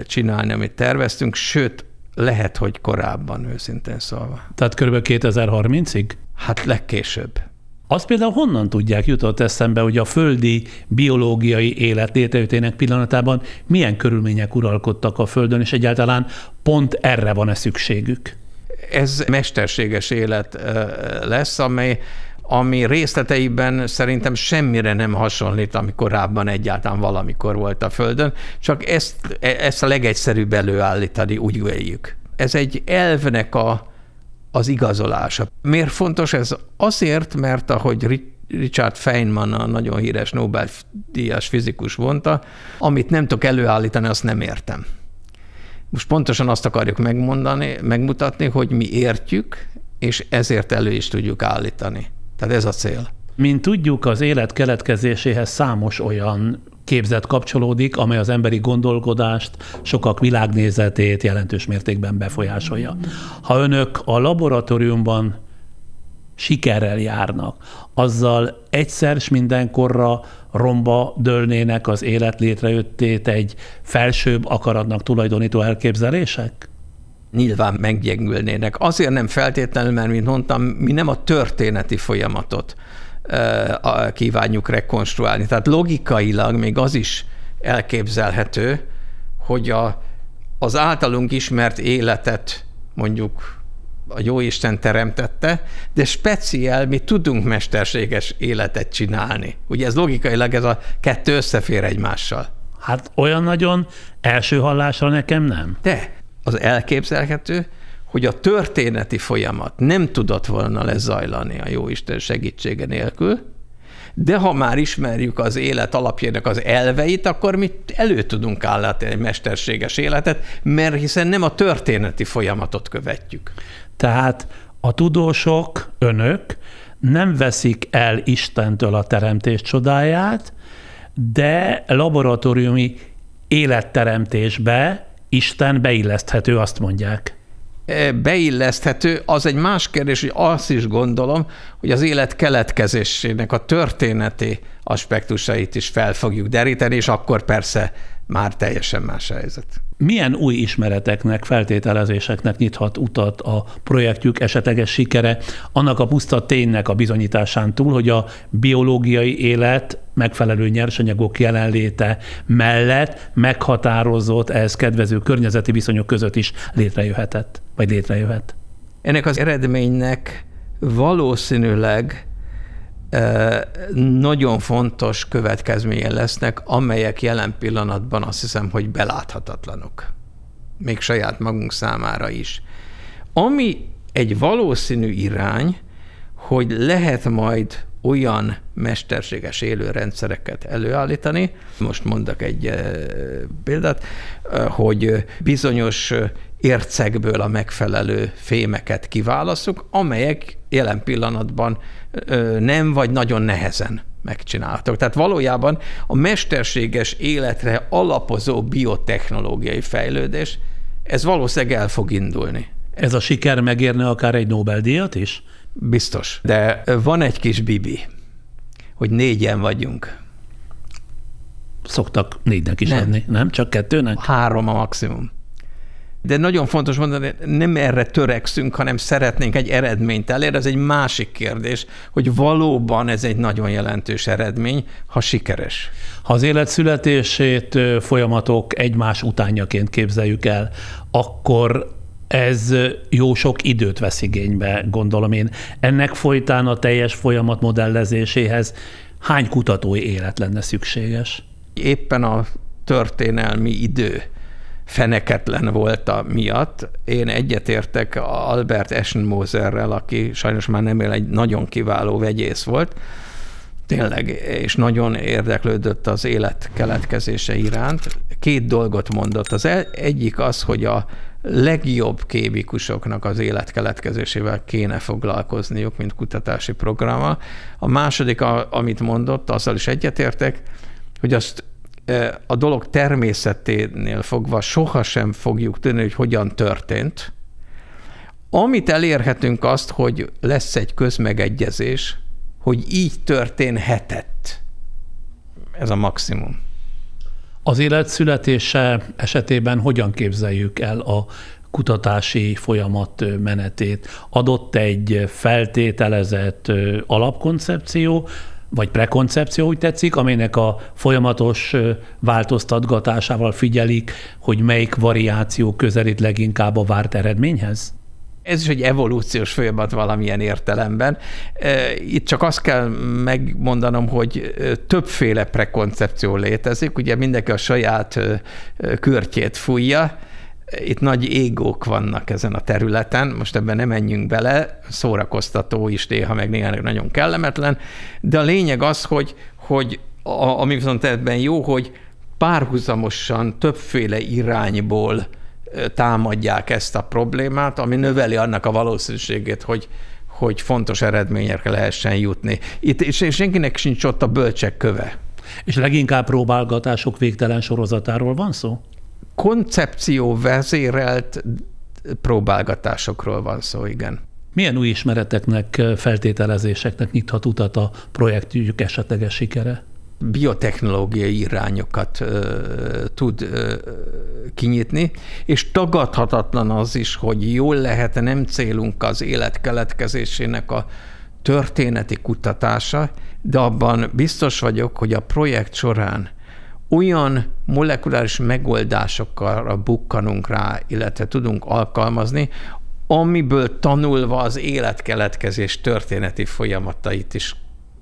csinálni, amit terveztünk, sőt, lehet, hogy korábban, őszintén szólva. Tehát kb. 2030-ig? Hát legkésőbb. Azt például honnan tudják, jutott eszembe, hogy a földi biológiai élet létrejöttének pillanatában milyen körülmények uralkodtak a Földön, és egyáltalán pont erre van-e szükségük? Ez mesterséges élet lesz, ami részleteiben szerintem semmire nem hasonlít, ami korábban egyáltalán valamikor volt a Földön, csak ezt a legegyszerűbb előállítani, úgy véljük. Ez egy elvnek az igazolása. Miért fontos ez? Azért, mert ahogy Richard Feynman, a nagyon híres Nobel-díjas fizikus mondta, amit nem tudok előállítani, azt nem értem. Most pontosan azt akarjuk megmutatni, hogy mi értjük, és ezért elő is tudjuk állítani. Tehát ez a cél. Mint tudjuk, az élet keletkezéséhez számos olyan képzet kapcsolódik, amely az emberi gondolkodást, sokak világnézetét jelentős mértékben befolyásolja. Ha önök a laboratóriumban sikerrel járnak, azzal egyszer s mindenkorra romba dőlnének az élet létrejöttét egy felsőbb akaratnak tulajdonító elképzelések? Nyilván meggyengülnének. Azért nem feltétlenül, mert, mint mondtam, mi nem a történeti folyamatot kívánjuk rekonstruálni. Tehát logikailag még az is elképzelhető, hogy az általunk ismert életet mondjuk a Jóisten teremtette, de speciál mi tudunk mesterséges életet csinálni. Ugye ez logikailag ez a kettő összefér egymással. Hát olyan nagyon első hallásra nekem nem. De az elképzelhető, hogy a történeti folyamat nem tudott volna lezajlani a Jóisten segítsége nélkül, de ha már ismerjük az élet alapjának az elveit, akkor mi elő tudunk állítani egy mesterséges életet, mert hiszen nem a történeti folyamatot követjük. Tehát a tudósok, önök nem veszik el Istentől a teremtés csodáját, de laboratóriumi életteremtésbe Isten beilleszthető, azt mondják. Beilleszthető, az egy más kérdés, hogy azt is gondolom, hogy az élet keletkezésének a történeti aspektusait is fel fogjuk deríteni, és akkor persze már teljesen más helyzet. Milyen új ismereteknek, feltételezéseknek nyithat utat a projektjük esetleges sikere, annak a puszta ténynek a bizonyításán túl, hogy a biológiai élet megfelelő nyersanyagok jelenléte mellett meghatározott, ehhez kedvező környezeti viszonyok között is létrejöhetett, vagy létrejöhet? Ennek az eredménynek valószínűleg nagyon fontos következménye lesznek, amelyek jelen pillanatban azt hiszem, hogy beláthatatlanok. Még saját magunk számára is. Ami egy valószínű irány, hogy lehet majd olyan mesterséges élőrendszereket előállítani, most mondok egy példát, hogy bizonyos ércekből a megfelelő fémeket kiválasszuk, amelyek jelen pillanatban nem vagy nagyon nehezen megcsinálhatók. Tehát valójában a mesterséges életre alapozó biotechnológiai fejlődés, ez valószínűleg el fog indulni. Ez a siker megérne akár egy Nobel-díjat is? Biztos. De van egy kis bibi, hogy 4-en vagyunk. Szoktak 4-nek is adni, nem? Csak 2-nek? 3 a maximum. De nagyon fontos mondani, nem erre törekszünk, hanem szeretnénk egy eredményt elérni. Ez egy másik kérdés, hogy valóban ez egy nagyon jelentős eredmény, ha sikeres. Ha az élet születését folyamatok egymás utánjaként képzeljük el, akkor ez jó sok időt vesz igénybe, gondolom én. Ennek folytán a teljes folyamat modellezéséhez hány kutatói élet lenne szükséges? Éppen a történelmi idő feneketlen volt miatt. Én egyetértek Albert Eschenmoserrel, aki sajnos már nem él, egy nagyon kiváló vegyész volt, tényleg, és nagyon érdeklődött az élet keletkezése iránt. 2 dolgot mondott. Az egyik az, hogy a legjobb kémikusoknak az élet keletkezésével kéne foglalkozniuk, mint kutatási programmal. A második, amit mondott, azzal is egyetértek, hogy azt a dolog természeténél fogva sohasem fogjuk tudni, hogy hogyan történt. Amit elérhetünk azt, hogy lesz egy közmegegyezés, hogy így történhetett. Ez a maximum. Az élet születése esetében hogyan képzeljük el a kutatási folyamat menetét? Adott egy feltételezett alapkoncepció, vagy prekoncepció, úgy tetszik, amelynek a folyamatos változtatgatásával figyelik, hogy melyik variáció közelít leginkább a várt eredményhez? Ez is egy evolúciós folyamat valamilyen értelemben. Itt csak azt kell megmondanom, hogy többféle prekoncepció létezik. Ugye mindenki a saját körtjét fújja. Itt nagy égók vannak ezen a területen, most ebben nem menjünk bele, szórakoztató is néha, meg néha nagyon kellemetlen, de a lényeg az, hogy ami viszont ebben jó, hogy párhuzamosan többféle irányból támadják ezt a problémát, ami növeli annak a valószínűségét, hogy fontos eredményekre lehessen jutni. Itt senkinek sincs ott a bölcsek köve. És leginkább próbálgatások végtelen sorozatáról van szó? Koncepció vezérelt próbálgatásokról van szó, igen. Milyen új ismereteknek, feltételezéseknek nyithat utat a projektjük esetleges sikere? Biotechnológiai irányokat tud kinyitni, és tagadhatatlan az is, hogy jól lehet, nem célunk az élet keletkezésének a történeti kutatása, de abban biztos vagyok, hogy a projekt során olyan molekuláris megoldásokra bukkanunk rá, illetve tudunk alkalmazni, amiből tanulva az életkeletkezés történeti folyamatait is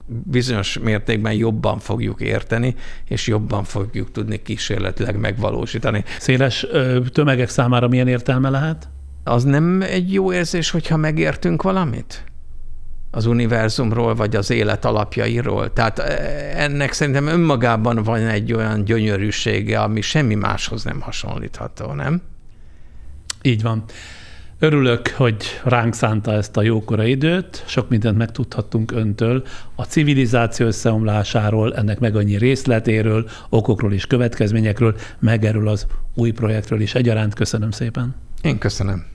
bizonyos mértékben jobban fogjuk érteni, és jobban fogjuk tudni kísérletileg megvalósítani. Széles tömegek számára milyen értelme lehet? Az nem egy jó érzés, hogyha megértünk valamit? Az univerzumról, vagy az élet alapjairól. Tehát ennek szerintem önmagában van egy olyan gyönyörűsége, ami semmi máshoz nem hasonlítható, nem? Így van. Örülök, hogy ránk szánta ezt a jókora időt, sok mindent megtudhattunk öntől, a civilizáció összeomlásáról, ennek meg annyi részletéről, okokról és következményekről, meg erről az új projektről is egyaránt. Köszönöm szépen. Én köszönöm.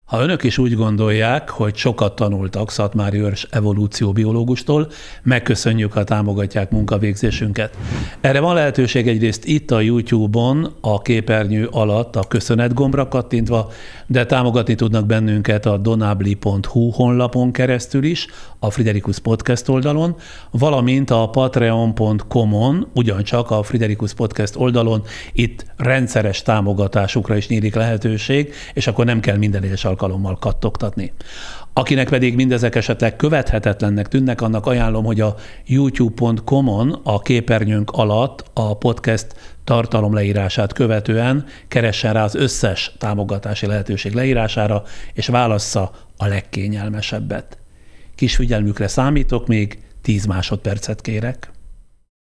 Ha önök is úgy gondolják, hogy sokat tanultak Szatmári Őrs evolúcióbiológustól, megköszönjük, ha támogatják munkavégzésünket. Erre van lehetőség egyrészt itt a YouTube-on, a képernyő alatt a köszönet gombra kattintva, de támogatni tudnak bennünket a donabli.hu honlapon keresztül is, a Friderikus Podcast oldalon, valamint a patreon.com-on, ugyancsak a Friderikus Podcast oldalon, itt rendszeres támogatásukra is nyílik lehetőség, és akkor nem kell minden egyes alkalommal kattogtatni. Akinek pedig mindezek esetleg követhetetlennek tűnnek, annak ajánlom, hogy a youtube.com-on a képernyőnk alatt a podcast tartalom leírását követően keressen rá az összes támogatási lehetőség leírására, és válassza a legkényelmesebbet. Kis figyelmükre számítok, még 10 másodpercet kérek.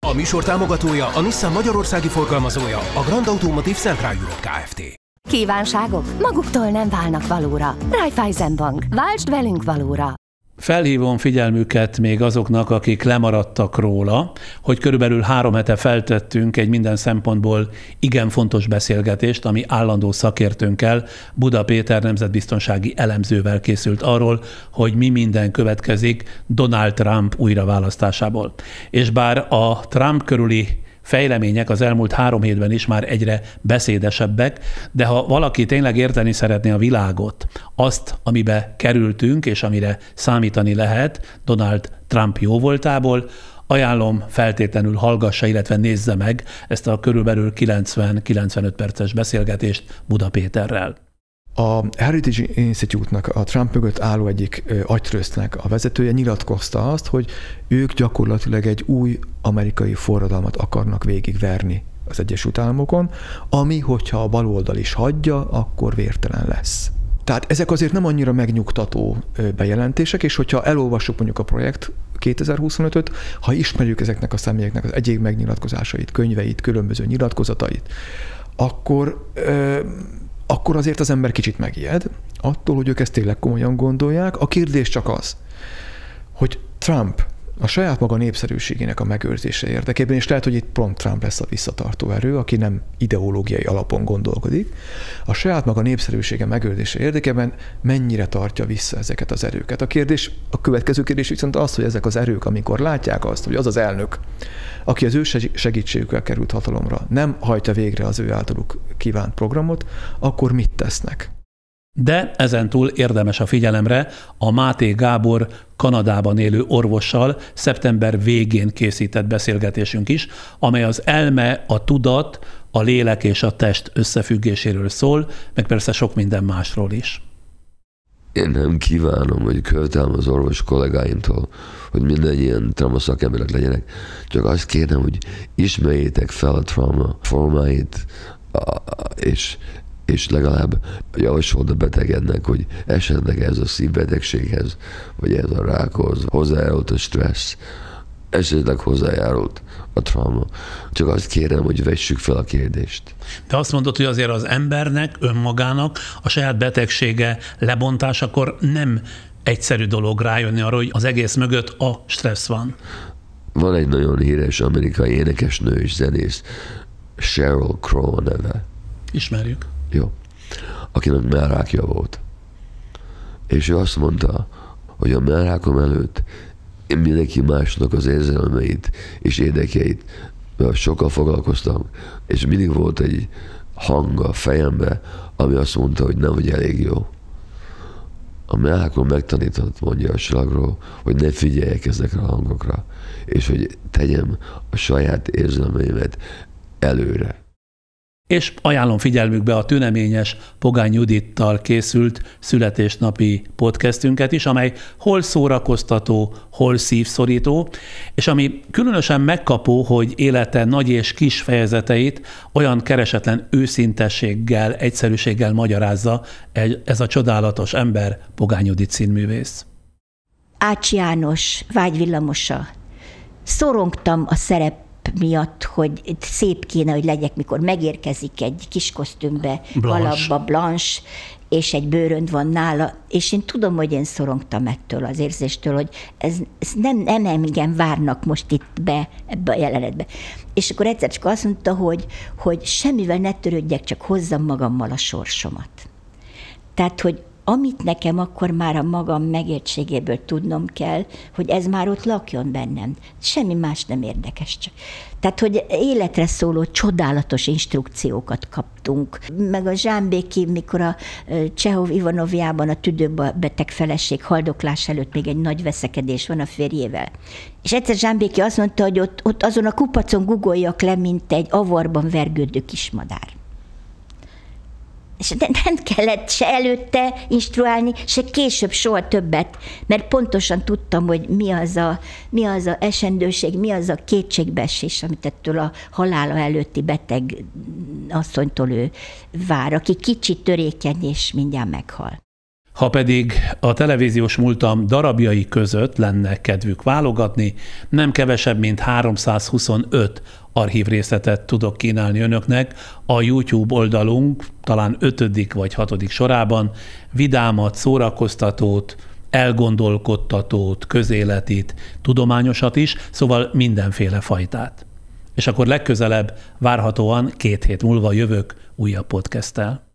A műsor támogatója, a Nissan magyarországi forgalmazója, a Grand Automotive Central Europe Kft. Kívánságok maguktól nem válnak valóra. Raiffeisen Bank. Váltsd velünk valóra. Felhívom figyelmüket még azoknak, akik lemaradtak róla, hogy körülbelül 3 hete feltettünk egy minden szempontból igen fontos beszélgetést, ami állandó szakértőnkkel, Buda Péter nemzetbiztonsági elemzővel készült arról, hogy mi minden következik Donald Trump újraválasztásából. És bár a Trump körüli fejlemények az elmúlt 3 hétben is már egyre beszédesebbek, de ha valaki tényleg érteni szeretné a világot, azt, amibe kerültünk, és amire számítani lehet Donald Trump jóvoltából, ajánlom, feltétlenül hallgassa, illetve nézze meg ezt a körülbelül 90-95 perces beszélgetést Buda Péterrel. A Heritage Institute-nak, a Trump mögött álló egyik agytrösztnek a vezetője nyilatkozta azt, hogy ők gyakorlatilag egy új amerikai forradalmat akarnak végigverni az Egyesült Államokon, ami, hogyha a baloldal is hagyja, akkor vértelen lesz. Tehát ezek azért nem annyira megnyugtató bejelentések, és hogyha elolvassuk mondjuk a projekt 2025-öt, ha ismerjük ezeknek a személyeknek az egyéb megnyilatkozásait, könyveit, különböző nyilatkozatait, akkor azért az ember kicsit megijed attól, hogy ők ezt tényleg komolyan gondolják. A kérdés csak az, hogy Trump a saját maga népszerűségének a megőrzése érdekében, és lehet, hogy itt pont Trump lesz a visszatartó erő, aki nem ideológiai alapon gondolkodik, a saját maga népszerűsége megőrzése érdekében mennyire tartja vissza ezeket az erőket. A következő kérdés viszont az, hogy ezek az erők, amikor látják azt, hogy az az elnök, aki az ő segítségükkel került hatalomra, nem hajtja végre az ő általuk kívánt programot, akkor mit tesznek? De ezentúl érdemes a figyelemre a Máté Gábor Kanadában élő orvossal szeptember végén készített beszélgetésünk is, amely az elme, a tudat, a lélek és a test összefüggéséről szól, meg persze sok minden másról is. Én nem kívánom, hogy követelem az orvos kollégáimtól, hogy mindannyian trauma szakemberek legyenek, csak azt kérem, hogy ismerjétek fel a trauma formáit, és legalább javasolt a betegednek, hogy esetleg ez a szívbetegséghez, vagy ez a rákhoz hozzájárult a stressz, esetleg hozzájárult a trauma. Csak azt kérem, hogy vessük fel a kérdést. De azt mondod, hogy azért az embernek, önmagának a saját betegsége lebontásakor nem egyszerű dolog rájönni arra, hogy az egész mögött a stressz van. Van egy nagyon híres amerikai énekesnő és zenész, Sheryl Crow a neve. Ismerjük. Jó. Akinek mellrákja volt. És ő azt mondta, hogy a mellrákom előtt én mindenki másnak az érzelmeit és érdekeit sokkal foglalkoztam, és mindig volt egy hang a fejembe, ami azt mondta, hogy nem vagy elég jó. A mellrákom megtanított, mondja a slagról, hogy ne figyeljek ezekre a hangokra, és hogy tegyem a saját érzelmeimet előre. És ajánlom figyelmükbe a tüneményes Pogány Judittal készült születésnapi podcastünket is, amely hol szórakoztató, hol szívszorító, és ami különösen megkapó, hogy élete nagy és kis fejezeteit olyan keresetlen őszintességgel, egyszerűséggel magyarázza ez a csodálatos ember, Pogány Judit színművész. Ács János, Vágyvillamosa. Szorongtam a szerep miatt, hogy szép kéne, hogy legyek, mikor megérkezik egy kis kosztümbe, alapba Blanche, és egy bőrönd van nála, és én tudom, hogy én szorongtam ettől az érzéstől, hogy ez nem engem várnak most itt be ebbe a jelenetbe. És akkor egyszer csak azt mondta, hogy semmivel ne törődjek, csak hozzam magammal a sorsomat. Tehát, hogy amit nekem akkor már a magam megértségéből tudnom kell, hogy ez már ott lakjon bennem. Semmi más nem érdekes. Tehát, hogy életre szóló csodálatos instrukciókat kaptunk. Meg a Zsámbéki, mikor a Csehov Ivanovjában a tüdőbeteg feleség haldoklás előtt még egy nagy veszekedés van a férjével. És egyszer Zsámbéki azt mondta, hogy ott azon a kupacon gugoljak le, mint egy avarban vergődő kismadár. És nem kellett se előtte instruálni, se később soha többet, mert pontosan tudtam, hogy mi az a esendőség, mi az a kétségbeesés, amit ettől a halála előtti beteg asszonytól ő vár, aki kicsit törékeny és mindjárt meghal. Ha pedig a televíziós múltam darabjai között lenne kedvük válogatni, nem kevesebb, mint 325 archívrészletet tudok kínálni önöknek a YouTube oldalunk talán 5. vagy 6. sorában, vidámat, szórakoztatót, elgondolkodtatót, közéletit, tudományosat is, szóval mindenféle fajtát. És akkor legközelebb várhatóan 2 hét múlva jövök újabb podcasttel.